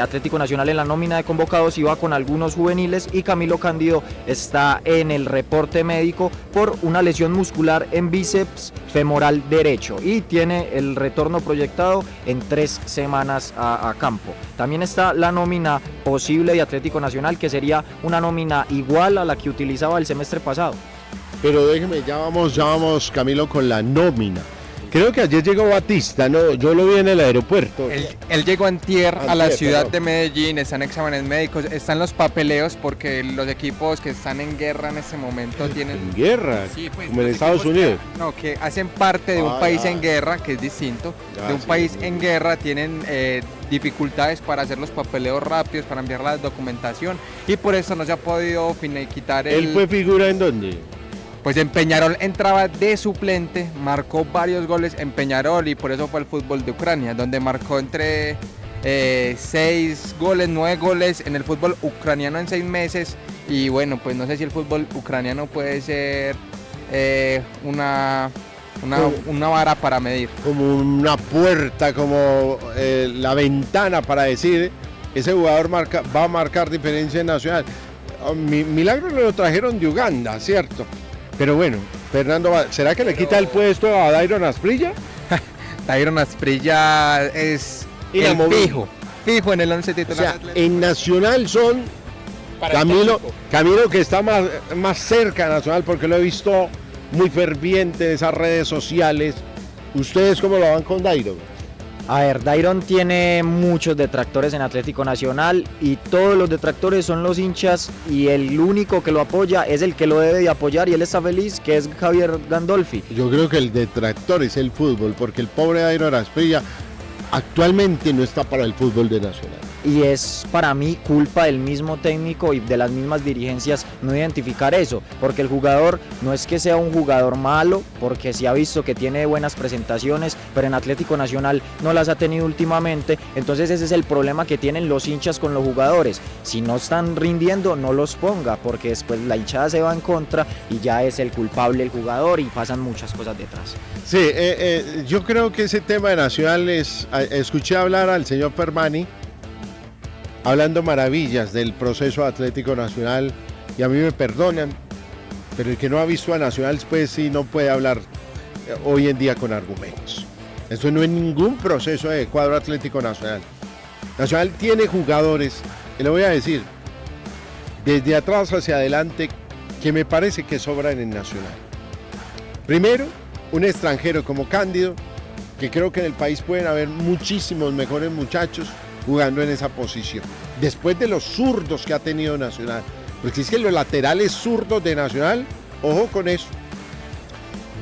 Speaker 4: Atlético Nacional en la nómina de convocados, y va con algunos juveniles. Y Camilo Cándido está en el reporte médico por una lesión muscular en bíceps femoral derecho y tiene el retorno proyectado en 3 semanas a campo. También está la nómina posible de Atlético Nacional, que sería una nómina igual a la que utilizaba el semestre pasado.
Speaker 2: Pero déjeme, ya vamos Camilo con la nómina. Creo que ayer llegó Batista, ¿no? Yo lo vi en el aeropuerto.
Speaker 3: Él llegó antier a la ciudad de Medellín, están exámenes médicos, están los papeleos, porque los equipos que están en guerra en este momento tienen...
Speaker 2: ¿En guerra?
Speaker 3: Sí, pues,
Speaker 2: como en Estados Unidos.
Speaker 3: Que hacen parte de un país en guerra, que es distinto. De un país en guerra tienen dificultades para hacer los papeleos rápidos, para enviar la documentación, y por eso no se ha podido finiquitar el...
Speaker 2: ¿Él fue figura en dónde?
Speaker 3: Pues en Peñarol entraba de suplente, marcó varios goles en Peñarol y por eso fue el fútbol de Ucrania, donde marcó entre 6 goles, 9 goles en el fútbol ucraniano en 6 meses. Y bueno, pues no sé si el fútbol ucraniano puede ser una vara para medir. Como
Speaker 2: una puerta, como la ventana para decir, ese jugador va a marcar diferencia nacional. Milagro lo trajeron de Uganda, ¿cierto? Pero bueno, Fernando, ¿será que le quita el puesto a Dairon Asprilla?
Speaker 3: Dairon Asprilla es el fijo en el 11 titular.
Speaker 2: O sea, en Nacional son Camilo que está más cerca de Nacional, porque lo he visto muy ferviente en esas redes sociales. ¿Ustedes cómo lo van con Dairon?
Speaker 4: A ver, Dairon tiene muchos detractores en Atlético Nacional y todos los detractores son los hinchas, y el único que lo apoya es el que lo debe de apoyar y él está feliz, que es Javier Gandolfi.
Speaker 2: Yo creo que el detractor es el fútbol, porque el pobre Dairon Asprilla actualmente no está para el fútbol de Nacional.
Speaker 4: Y es para mí culpa del mismo técnico y de las mismas dirigencias no identificar eso, porque el jugador no es que sea un jugador malo, porque sí ha visto que tiene buenas presentaciones, pero en Atlético Nacional no las ha tenido últimamente. Entonces ese es el problema que tienen los hinchas con los jugadores: si no están rindiendo, no los ponga, porque después la hinchada se va en contra y ya es el culpable el jugador y pasan muchas cosas detrás.
Speaker 2: Sí, yo creo que ese tema de Nacional escuché hablar al señor Permani hablando maravillas del proceso Atlético Nacional, y a mí me perdonan, pero el que no ha visto a Nacional pues sí no puede hablar hoy en día con argumentos. Eso no es ningún proceso de cuadro Atlético Nacional. Nacional tiene jugadores, y le voy a decir, desde atrás hacia adelante, que me parece que sobran en Nacional. Primero, un extranjero como Cándido, que creo que en el país pueden haber muchísimos mejores muchachos jugando en esa posición. Después de los zurdos que ha tenido Nacional, porque es que los laterales zurdos de Nacional, ojo con eso.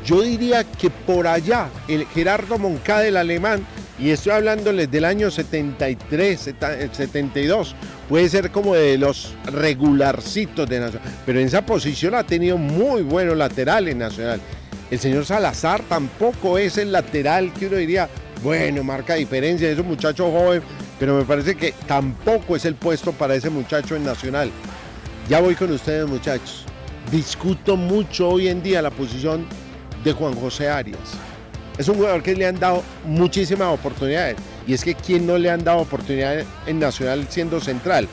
Speaker 2: Yo diría que por allá, el Gerardo Moncada, el alemán, y estoy hablándoles del año 73, 72, puede ser como de los regularcitos de Nacional, pero en esa posición ha tenido muy buenos laterales Nacional. El señor Salazar tampoco es el lateral que uno diría, bueno, marca diferencia, es un muchacho joven, pero me parece que tampoco es el puesto para ese muchacho en Nacional. Ya voy con ustedes, muchachos. Discuto mucho hoy en día la posición de Juan José Arias. Es un jugador que le han dado muchísimas oportunidades, y es que ¿quién no le han dado oportunidades en Nacional siendo central?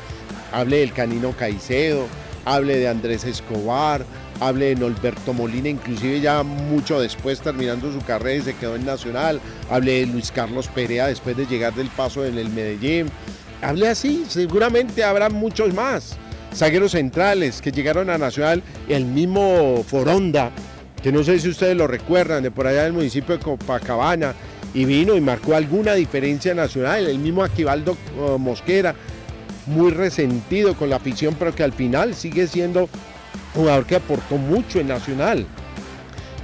Speaker 2: Hable del Canino Caicedo, hable de Andrés Escobar, hable de Norberto Molina, inclusive ya mucho después, terminando su carrera y se quedó en Nacional, hable de Luis Carlos Perea después de llegar del paso en el Medellín, hable así, seguramente habrá muchos más. Zagueros centrales que llegaron a Nacional, el mismo Foronda, que no sé si ustedes lo recuerdan, de por allá del municipio de Copacabana, y vino y marcó alguna diferencia nacional, el mismo Aquivaldo Mosquera, muy resentido con la afición, pero que al final sigue siendo un jugador que aportó mucho en Nacional.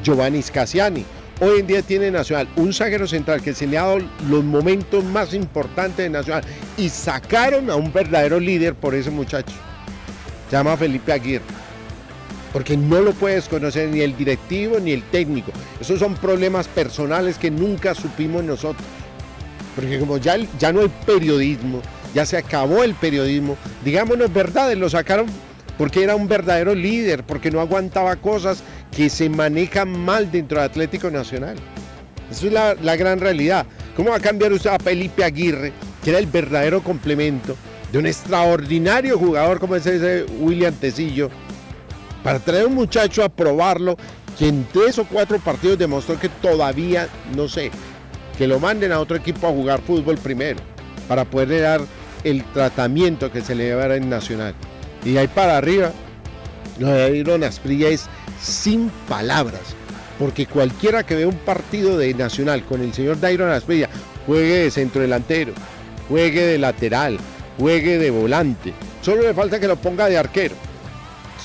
Speaker 2: Giovanni Scasiani, hoy en día tiene Nacional un zaguero central que se le ha dado los momentos más importantes de Nacional, y sacaron a un verdadero líder por ese muchacho, se llama Felipe Aguirre. Porque no lo puedes conocer ni el directivo ni el técnico. Esos son problemas personales que nunca supimos nosotros. Porque como ya no hay periodismo, ya se acabó el periodismo, digámonos verdades, lo sacaron porque era un verdadero líder, porque no aguantaba cosas que se manejan mal dentro de Atlético Nacional. Eso es la gran realidad. ¿Cómo va a cambiar usted a Felipe Aguirre, que era el verdadero complemento de un extraordinario jugador como ese William Tecillo, para traer a un muchacho a probarlo, que en 3 o 4 partidos demostró que todavía, no sé, que lo manden a otro equipo a jugar fútbol primero, para poder dar el tratamiento que se le debe dar en Nacional? Y ahí para arriba, lo de Dairon Asprilla es sin palabras, porque cualquiera que vea un partido de Nacional con el señor Dairon Asprilla, juegue de centrodelantero, juegue de lateral, juegue de volante, solo le falta que lo ponga de arquero.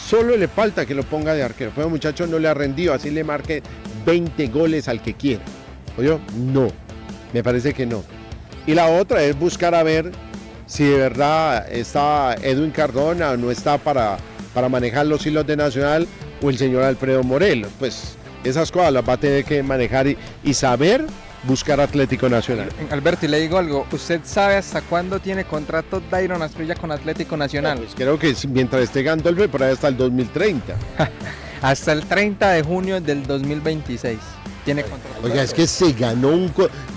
Speaker 2: Solo le falta que lo ponga de arquero. Pero muchacho no le ha rendido, así le marque 20 goles al que quiera. ¿Oye? No, me parece que no. Y la otra es buscar a ver si de verdad está Edwin Cardona o no está para manejar los hilos de Nacional, o el señor Alfredo Morelos. Pues esas cosas las va a tener que manejar y saber buscar Atlético Nacional.
Speaker 3: Alberto, y le digo algo, ¿usted sabe hasta cuándo tiene contrato Dairon Asprilla con Atlético Nacional?
Speaker 2: Pues creo que mientras esté Gandolfo, por ahí hasta el 2030.
Speaker 3: Hasta el 30 de junio del 2026 tiene contrato.
Speaker 2: Oiga, es que se ganó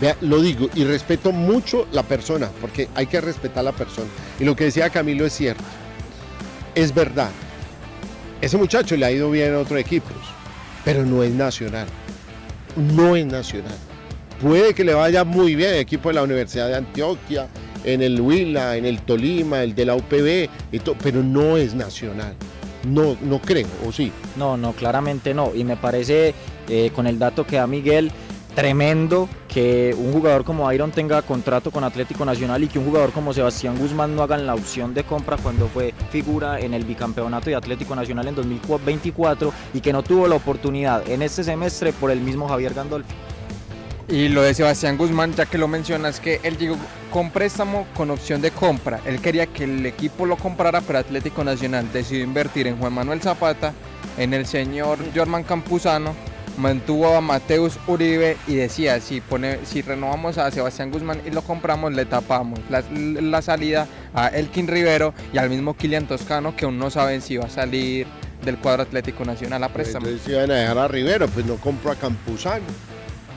Speaker 2: vea, lo digo, y respeto mucho la persona, porque hay que respetar a la persona. Y lo que decía Camilo es cierto, es verdad. Ese muchacho le ha ido bien en otros equipos, pero no es Nacional. No es Nacional. Puede que le vaya muy bien el equipo de la Universidad de Antioquia, en el Huila, en el Tolima, el de la UPB, pero no es Nacional. No creo, ¿o sí?
Speaker 4: No, claramente no. Y me parece, con el dato que da Miguel, tremendo que un jugador como Dairon tenga contrato con Atlético Nacional y que un jugador como Sebastián Guzmán no hagan la opción de compra cuando fue figura en el bicampeonato de Atlético Nacional en 2024 y que no tuvo la oportunidad en este semestre por el mismo Javier Gandolfi.
Speaker 3: Y lo de Sebastián Guzmán, ya que lo mencionas, que él llegó con préstamo con opción de compra. Él quería que el equipo lo comprara, pero Atlético Nacional decidió invertir en Juan Manuel Zapata, en el señor Jorman Campuzano, mantuvo a Mateus Uribe y decía, si renovamos a Sebastián Guzmán y lo compramos, le tapamos la salida a Elkin Rivero y al mismo Kylian Toscano, que aún no saben si va a salir del cuadro Atlético Nacional a préstamo.
Speaker 2: Entonces si van a dejar a Rivero, pues no compro a Campuzano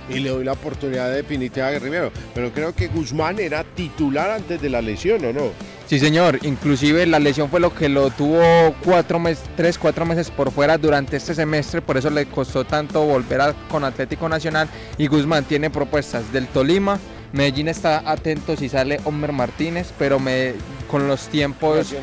Speaker 2: y le doy la oportunidad definitiva a Rivero, pero creo que Guzmán era titular antes de la lesión, ¿o no?
Speaker 3: Sí, señor, inclusive la lesión fue lo que lo tuvo 4 meses por fuera durante este semestre, por eso le costó tanto volver con Atlético Nacional. Y Guzmán tiene propuestas del Tolima, Medellín está atento si sale Homer Martínez, pero con los tiempos,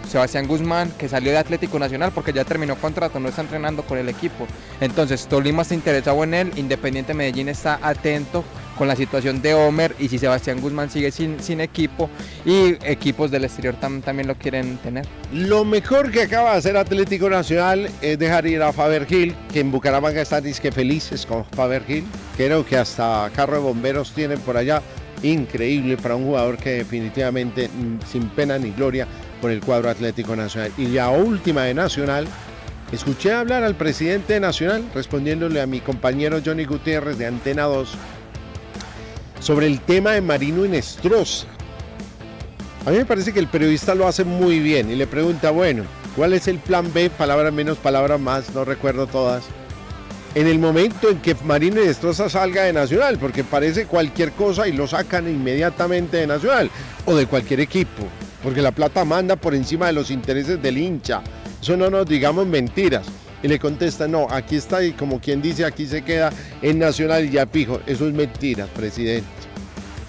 Speaker 3: Sebastián Guzmán, que salió de Atlético Nacional porque ya terminó contrato, no está entrenando con el equipo. Entonces Tolima está interesado en él, Independiente Medellín está atento con la situación de Homer y si Sebastián Guzmán sigue sin equipo, y equipos del exterior también lo quieren tener.
Speaker 2: Lo mejor que acaba de hacer Atlético Nacional es dejar ir a Faber Gil, que en Bucaramanga están disque felices con Faber Gil. Creo que hasta carro de bomberos tienen por allá. Increíble para un jugador que definitivamente sin pena ni gloria por el cuadro Atlético Nacional. Y la última de Nacional, escuché hablar al presidente de Nacional respondiéndole a mi compañero Johnny Gutiérrez de Antena 2 sobre el tema de Marino Hinestrosa. A mí me parece que el periodista lo hace muy bien y le pregunta, bueno, ¿cuál es el plan B? Palabras menos, palabras más, no recuerdo todas. En el momento en que Marino Hinestrosa salga de Nacional, porque parece cualquier cosa y lo sacan inmediatamente de Nacional o de cualquier equipo, porque la plata manda por encima de los intereses del hincha. Eso no nos digamos mentiras. Y le contesta, no, aquí está y como quien dice, aquí se queda en Nacional y ya pijo. Eso es mentiras, presidente.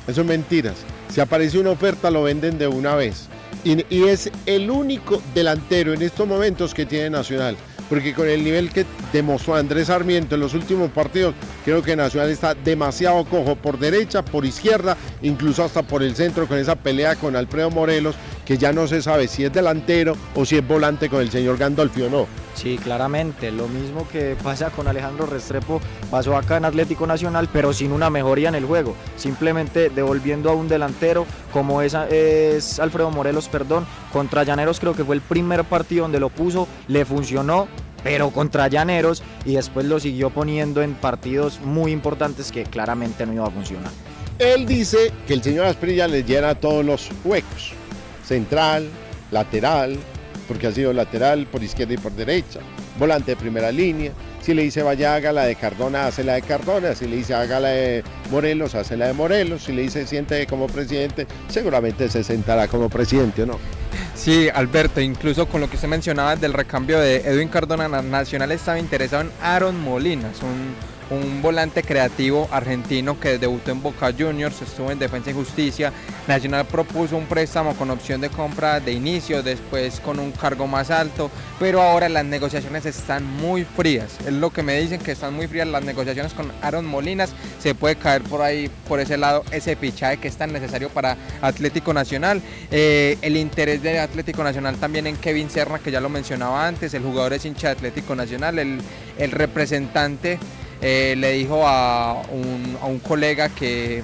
Speaker 2: Eso es mentiras. Si aparece una oferta lo venden de una vez. Y es el único delantero en estos momentos que tiene Nacional. Porque con el nivel que demostró Andrés Sarmiento en los últimos partidos, creo que Nacional está demasiado cojo por derecha, por izquierda, incluso hasta por el centro con esa pelea con Alfredo Morelos, que ya no se sabe si es delantero o si es volante con el señor Gandolfi o no.
Speaker 4: Sí, claramente, lo mismo que pasa con Alejandro Restrepo pasó acá en Atlético Nacional, pero sin una mejoría en el juego, simplemente devolviendo a un delantero como es Alfredo Morelos, contra Llaneros creo que fue el primer partido donde lo puso, le funcionó, pero contra Llaneros, y después lo siguió poniendo en partidos muy importantes que claramente no iba a funcionar.
Speaker 2: Él dice que el señor Asprilla le llena todos los huecos, central, lateral, porque ha sido lateral por izquierda y por derecha, volante de primera línea. Si le dice vaya haga la de Cardona, hace la de Cardona. Si le dice haga la de Morelos, hace la de Morelos. Si le dice siente como presidente, seguramente se sentará como presidente, ¿o no?
Speaker 3: Sí, Alberto, incluso con lo que usted mencionaba del recambio de Edwin Cardona, Nacional estaba interesado en Aaron Molinas, un volante creativo argentino que debutó en Boca Juniors, estuvo en Defensa y Justicia. Nacional propuso un préstamo con opción de compra de inicio, después con un cargo más alto, pero ahora las negociaciones están muy frías. Es lo que me dicen, que están muy frías las negociaciones con Aaron Molinas. Se puede caer por ahí, por ese lado, ese fichaje que es tan necesario para Atlético Nacional. El interés de Atlético Nacional también en Kevin Serna, que ya lo mencionaba antes, el jugador es hincha de Atlético Nacional, el representante le dijo a un colega que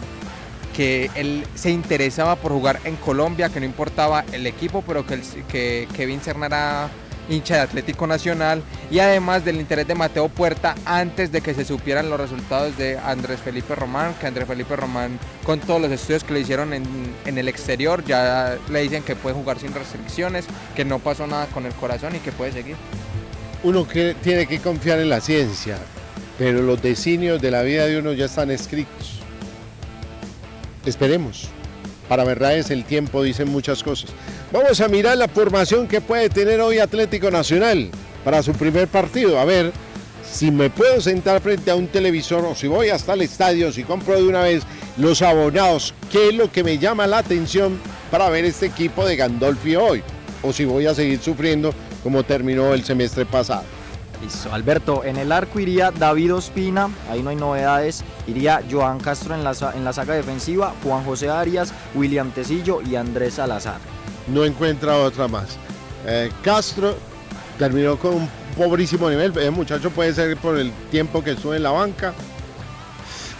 Speaker 3: él se interesaba por jugar en Colombia, que no importaba el equipo, pero que Kevin Serna era hincha de Atlético Nacional, y además del interés de Mateo Puerta antes de que se supieran los resultados de Andrés Felipe Román, que Andrés Felipe Román, con todos los estudios que le hicieron en el exterior, ya le dicen que puede jugar sin restricciones, que no pasó nada con el corazón y que puede seguir.
Speaker 2: Uno que tiene que confiar en la ciencia, pero los designios de la vida de uno ya están escritos. Esperemos. Para verdades el tiempo dice muchas cosas. Vamos a mirar la formación que puede tener hoy Atlético Nacional para su primer partido. A ver si me puedo sentar frente a un televisor o si voy hasta el estadio, si compro de una vez los abonados, qué es lo que me llama la atención para ver este equipo de Gandolfi hoy, o si voy a seguir sufriendo como terminó el semestre pasado.
Speaker 4: Listo, Alberto, en el arco iría David Ospina, ahí no hay novedades, iría Joan Castro en la saga defensiva, Juan José Arias, William Tecillo y Andrés Salazar.
Speaker 2: No encuentra otra más. Castro terminó con un pobrísimo nivel, el muchacho puede ser por el tiempo que estuvo en la banca.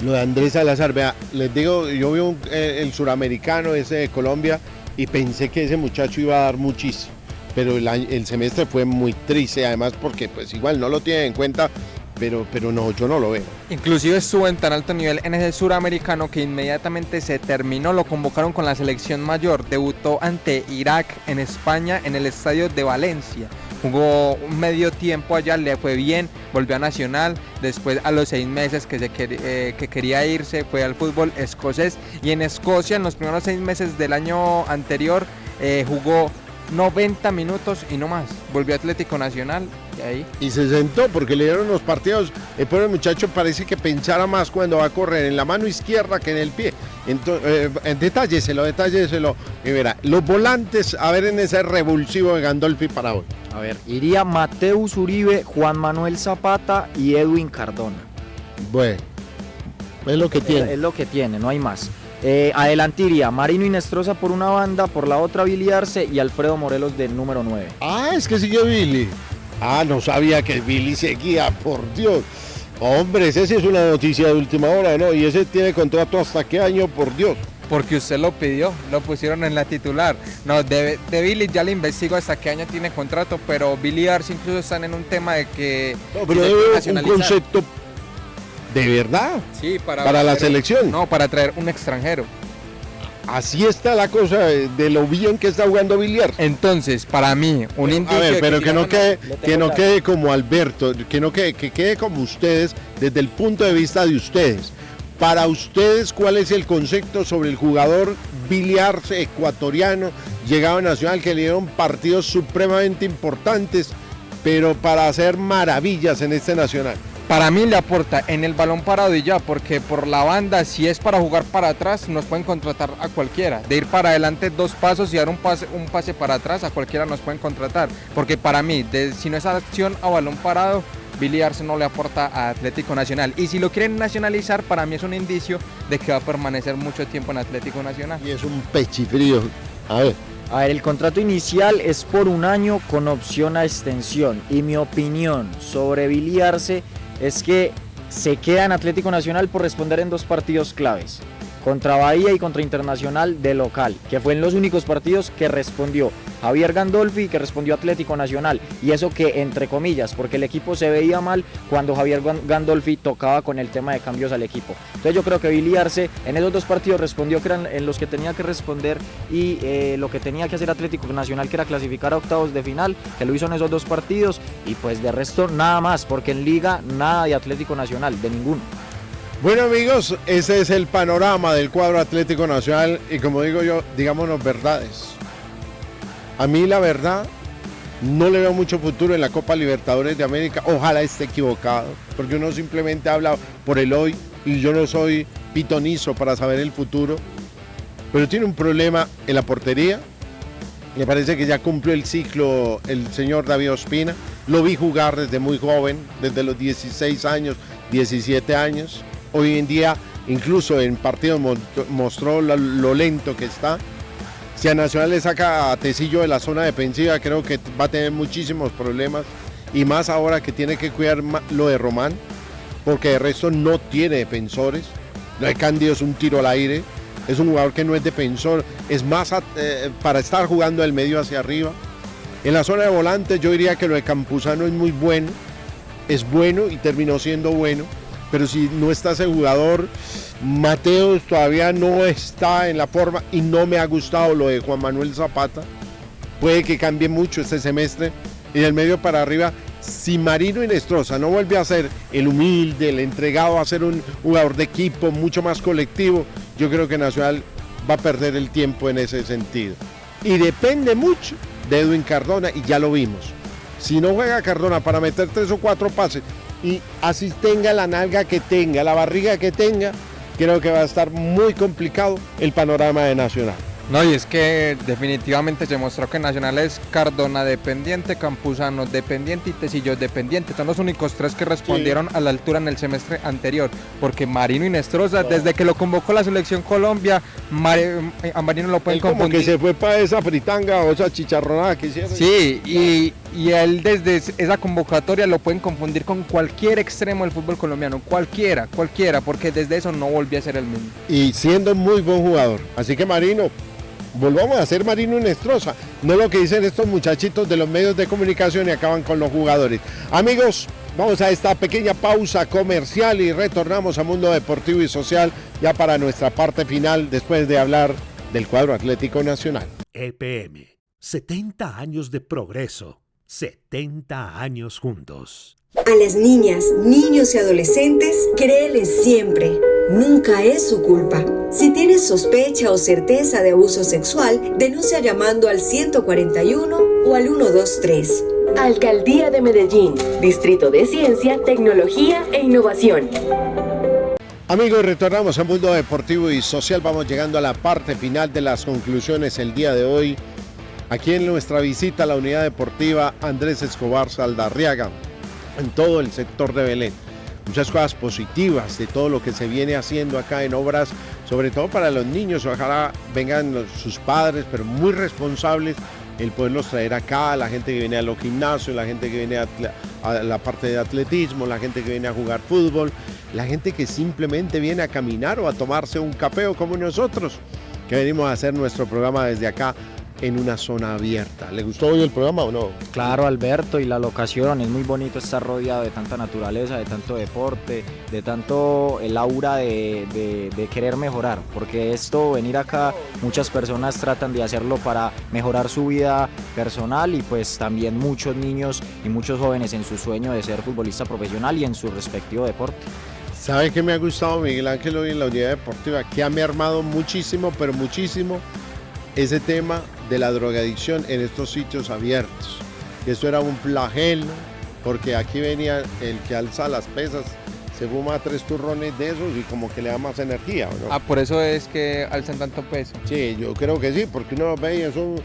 Speaker 2: Lo de Andrés Salazar, vea, les digo, yo vi el suramericano ese de Colombia y pensé que ese muchacho iba a dar muchísimo. Pero el semestre fue muy triste, además porque pues igual no lo tienen en cuenta, pero no, yo no lo veo.
Speaker 3: Inclusive estuvo en tan alto nivel en ese suramericano que inmediatamente se terminó, lo convocaron con la selección mayor, debutó ante Irak en España en el estadio de Valencia. Jugó un medio tiempo allá, le fue bien, volvió a Nacional, después a los 6 meses que quería irse fue al fútbol escocés, y en Escocia en los primeros 6 meses del año anterior jugó 90 minutos y no más. Volvió a Atlético Nacional ahí.
Speaker 2: Y se sentó porque le dieron los partidos. El pobre muchacho parece que pensara más cuando va a correr en la mano izquierda que en el pie. Entonces, detálleselo. Y verá, los volantes, a ver en ese revulsivo de Gandolfi para hoy.
Speaker 4: A ver, iría Mateus Uribe, Juan Manuel Zapata y Edwin Cardona.
Speaker 2: Bueno, es lo que tiene.
Speaker 4: Es lo que tiene, no hay más. Adelante iría Marino Inestrosa por una banda, por la otra Billy Arce y Alfredo Morelos de número 9.
Speaker 2: Ah, es que siguió Billy. Ah, no sabía que Billy seguía, por Dios. Hombre, esa sí es una noticia de última hora, ¿no? Y ese tiene contrato hasta qué año, por Dios.
Speaker 3: Porque usted lo pidió, lo pusieron en la titular. No, de Billy ya le investigo hasta qué año tiene contrato, pero Billy Arce incluso están en un tema de que...
Speaker 2: No, pero debe un concepto de verdad.
Speaker 3: Sí,
Speaker 2: para la selección.
Speaker 3: No, para traer un extranjero.
Speaker 2: Así está la cosa de lo bien que está jugando Billy Arce.
Speaker 3: Entonces, para mí, un indicio...
Speaker 2: A ver, pero
Speaker 3: si
Speaker 2: que no quede como Alberto, que quede como ustedes, desde el punto de vista de ustedes. Para ustedes, ¿cuál es el concepto sobre el jugador Billy Arce, ecuatoriano, llegado a Nacional, que le dieron partidos supremamente importantes, pero para hacer maravillas en este Nacional?
Speaker 3: Para mí le aporta en el balón parado y ya, porque por la banda, si es para jugar para atrás, nos pueden contratar a cualquiera. De ir para adelante 2 pasos y dar un pase para atrás, a cualquiera nos pueden contratar. Porque para mí, si no es acción a balón parado, Billy Arce no le aporta a Atlético Nacional. Y si lo quieren nacionalizar, para mí es un indicio de que va a permanecer mucho tiempo en Atlético Nacional.
Speaker 2: Y es un pechifrío. A ver,
Speaker 4: el contrato inicial es por 1 año con opción a extensión. Y mi opinión sobre Billy Arce es que se queda en Atlético Nacional por responder en 2 partidos claves, contra Bahía y contra Internacional de local, que fue en los únicos partidos que respondió Javier Gandolfi y que respondió Atlético Nacional, y eso que entre comillas, porque el equipo se veía mal cuando Javier Gandolfi tocaba con el tema de cambios al equipo. Entonces yo creo que Billy Arce en esos 2 partidos respondió que eran en los que tenía que responder, y lo que tenía que hacer Atlético Nacional, que era clasificar a octavos de final, que lo hizo en esos 2 partidos, y pues de resto nada más, porque en Liga nada de Atlético Nacional, de ninguno.
Speaker 2: Bueno, amigos, ese es el panorama del cuadro Atlético Nacional, y como digo yo, digámonos verdades. A mí la verdad no le veo mucho futuro en la Copa Libertadores de América. Ojalá esté equivocado, porque uno simplemente habla por el hoy y yo no soy pitonizo para saber el futuro. Pero tiene un problema en la portería. Me parece que ya cumplió el ciclo el señor David Ospina. Lo vi jugar desde muy joven, desde los 16 años, 17 años. Hoy en día, incluso en partidos mostró lo lento que está. Si a Nacional le saca a Tecillo de la zona defensiva, creo que va a tener muchísimos problemas. Y más ahora que tiene que cuidar lo de Román, porque de resto no tiene defensores. Lo de Cándido es un tiro al aire. Es un jugador que no es defensor, es más para estar jugando del medio hacia arriba. En la zona de volantes yo diría que lo de Campuzano es muy bueno, es bueno y terminó siendo bueno, pero si no está ese jugador, Mateos todavía no está en la forma y no me ha gustado lo de Juan Manuel Zapata. Puede que cambie mucho este semestre y del medio para arriba. Si Marino Inestrosa no vuelve a ser el humilde, el entregado a ser un jugador de equipo mucho más colectivo, yo creo que Nacional va a perder el tiempo en ese sentido. Y depende mucho de Edwin Cardona, y ya lo vimos. Si no juega Cardona para meter 3 o 4 pases, y así tenga la nalga que tenga, la barriga que tenga, creo que va a estar muy complicado el panorama de Nacional.
Speaker 3: No, y es que definitivamente se mostró que Nacional es Cardona dependiente, Campuzano dependiente y Tecillo dependiente. Son los únicos 3 que respondieron a la altura en el semestre anterior. Porque Marino Inestrosa, desde que lo convocó la selección Colombia, a Marino lo pueden confundir.
Speaker 2: Como que se fue para esa fritanga o esa chicharronada que hicieron.
Speaker 3: Sí, y él desde esa convocatoria lo pueden confundir con cualquier extremo del fútbol colombiano. Cualquiera, porque desde eso no volvió a ser el mismo.
Speaker 2: Y siendo muy buen jugador. Así que Marino, volvamos a hacer Marino Inestrosa, no lo que dicen estos muchachitos de los medios de comunicación y acaban con los jugadores. Amigos, vamos a esta pequeña pausa comercial y retornamos a Mundo Deportivo y Social ya para nuestra parte final después de hablar del cuadro Atlético Nacional.
Speaker 5: EPM, 70 años de progreso, 70 años juntos.
Speaker 6: A las niñas, niños y adolescentes, créeles siempre. Nunca es su culpa. Si tienes sospecha o certeza de abuso sexual, denuncia llamando al 141 o al 123.
Speaker 7: Alcaldía de Medellín, Distrito de Ciencia, Tecnología e Innovación.
Speaker 2: Amigos, retornamos a Mundo Deportivo y Social. Vamos llegando a la parte final de las conclusiones el día de hoy. Aquí en nuestra visita a la unidad deportiva Andrés Escobar Saldarriaga, en todo el sector de Belén. Muchas cosas positivas de todo lo que se viene haciendo acá en obras, sobre todo para los niños. Ojalá vengan sus padres, pero muy responsables, el poderlos traer acá, la gente que viene a los gimnasios, la gente que viene a la parte de atletismo, la gente que viene a jugar fútbol, la gente que simplemente viene a caminar o a tomarse un café como nosotros, que venimos a hacer nuestro programa desde acá en una zona abierta. ¿Le gustó hoy el programa o no?
Speaker 4: Claro, Alberto, y la locación, es muy bonito estar rodeado de tanta naturaleza, de tanto deporte, de tanto el aura de querer mejorar, porque esto, venir acá, muchas personas tratan de hacerlo para mejorar su vida personal y pues también muchos niños y muchos jóvenes en su sueño de ser futbolista profesional y en su respectivo deporte.
Speaker 2: ¿Sabe qué me ha gustado, Miguel Ángel, hoy en la unidad deportiva? Que ha mermado muchísimo, pero muchísimo, ese tema de la drogadicción en estos sitios abiertos. Eso era un flagelo, porque aquí venía el que alza las pesas, se fuma 3 turrones de esos y como que le da más energía, ¿o no?
Speaker 3: Ah, por eso es que alzan tanto peso.
Speaker 2: Sí, yo creo que sí, porque uno ve y eso,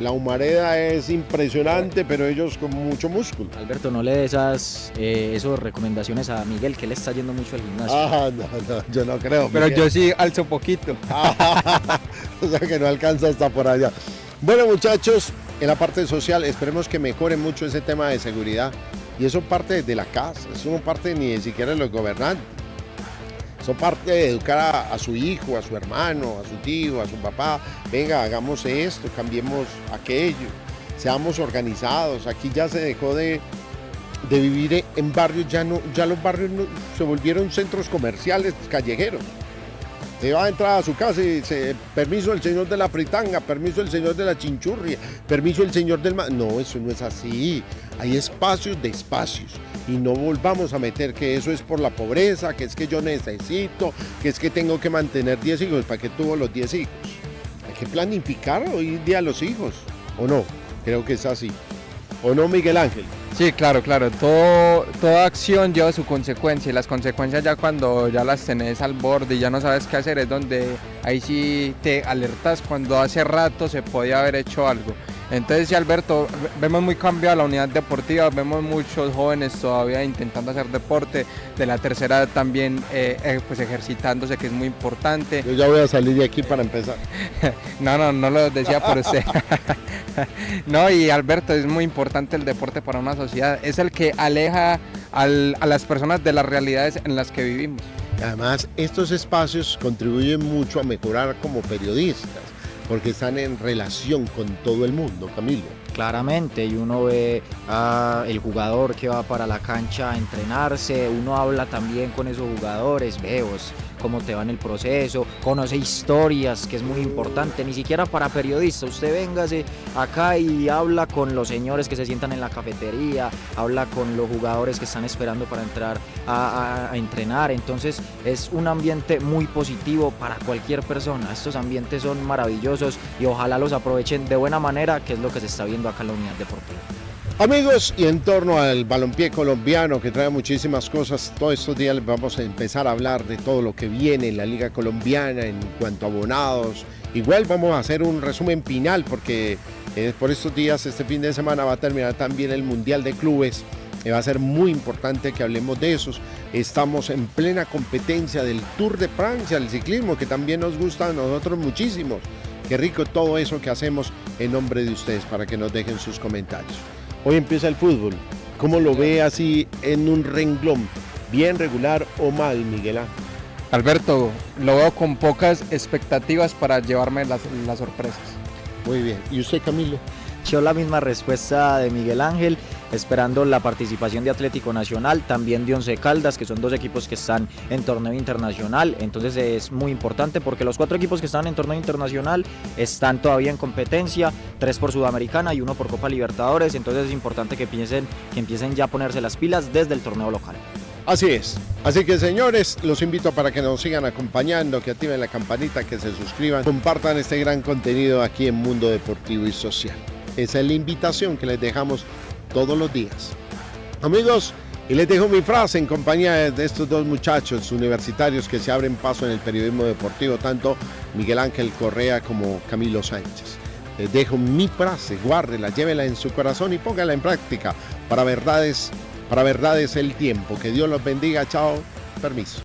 Speaker 2: la humareda es impresionante, pero ellos con mucho músculo.
Speaker 4: Alberto, no le des esas recomendaciones a Miguel, que él está yendo mucho al gimnasio.
Speaker 2: Ah, no, yo no creo.
Speaker 3: Pero
Speaker 2: Miguel.
Speaker 3: yo sí alzo poquito.
Speaker 2: O sea que no alcanza hasta por allá. Bueno, muchachos, en la parte social esperemos que mejore mucho ese tema de seguridad. Y eso parte de la casa, eso no parte ni siquiera de los gobernantes. Eso parte de educar a su hijo, a su hermano, a su tío, a su papá. Venga, hagamos esto, cambiemos aquello, seamos organizados. Aquí ya se dejó de vivir en barrios, ya los barrios se volvieron centros comerciales callejeros. Se va a entrar a su casa y dice, permiso el señor de la fritanga, permiso el señor de la chinchurria, permiso el señor del... No, eso no es así. Hay espacios de espacios. Y no volvamos a meter que eso es por la pobreza, que es que yo necesito, que es que tengo que mantener 10 hijos. ¿Para qué tuvo los 10 hijos? Hay que planificar hoy en día los hijos. ¿O no? Creo que es así. ¿O no, Miguel Ángel?
Speaker 3: Sí, claro. Toda acción lleva su consecuencia y las consecuencias ya cuando ya las tenés al borde y ya no sabes qué hacer es donde ahí sí te alertas cuando hace rato se podía haber hecho algo. Entonces, sí, Alberto, vemos muy cambiada la unidad deportiva, vemos muchos jóvenes todavía intentando hacer deporte, de la tercera edad también pues ejercitándose, que es muy importante.
Speaker 2: Yo ya voy a salir de aquí para empezar.
Speaker 3: No lo decía por usted. No, y Alberto, es muy importante el deporte para una sociedad, es el que aleja a las personas de las realidades en las que vivimos.
Speaker 2: Además, estos espacios contribuyen mucho a mejorar como periodistas, porque están en relación con todo el mundo, Camilo.
Speaker 4: Claramente, y uno ve el jugador que va para la cancha a entrenarse, uno habla también con esos jugadores, veos cómo te va en el proceso, conoce historias, que es muy importante, ni siquiera para periodistas. Usted véngase acá y habla con los señores que se sientan en la cafetería, habla con los jugadores que están esperando para entrar a entrenar. Entonces es un ambiente muy positivo para cualquier persona. Estos ambientes son maravillosos y ojalá los aprovechen de buena manera, que es lo que se está viendo acá en la unidad deportiva.
Speaker 2: Amigos, y en torno al balompié colombiano, que trae muchísimas cosas, todos estos días les vamos a empezar a hablar de todo lo que viene en la Liga Colombiana en cuanto a abonados. Igual vamos a hacer un resumen final, porque por estos días, este fin de semana, va a terminar también el Mundial de Clubes. Va a ser muy importante que hablemos de esos. Estamos en plena competencia del Tour de Francia, el ciclismo, que también nos gusta a nosotros muchísimo. Qué rico todo eso que hacemos en nombre de ustedes, para que nos dejen sus comentarios. Hoy empieza el fútbol. ¿Cómo lo ve así en un renglón? ¿Bien, regular o mal, Miguel Ángel?
Speaker 3: Alberto, lo veo con pocas expectativas para llevarme las sorpresas.
Speaker 2: Muy bien. ¿Y usted, Camilo?
Speaker 4: Yo la misma respuesta de Miguel Ángel, esperando la participación de Atlético Nacional, también de Once Caldas, que son dos equipos que están en torneo internacional. Entonces es muy importante porque los 4 equipos que están en torneo internacional están todavía en competencia, 3 por Sudamericana y 1 por Copa Libertadores. Entonces es importante que empiecen ya a ponerse las pilas desde el torneo local.
Speaker 2: Así es. Así que, señores, los invito para que nos sigan acompañando, que activen la campanita, que se suscriban, compartan este gran contenido aquí en Mundo Deportivo y Social. Esa es la invitación que les dejamos todos los días. Amigos, y les dejo mi frase en compañía de estos dos muchachos universitarios que se abren paso en el periodismo deportivo, tanto Miguel Ángel Correa como Camilo Sánchez. Les dejo mi frase, guárdela, llévela en su corazón y póngala en práctica. Para verdad es el tiempo. Que Dios los bendiga. Chao. Permiso.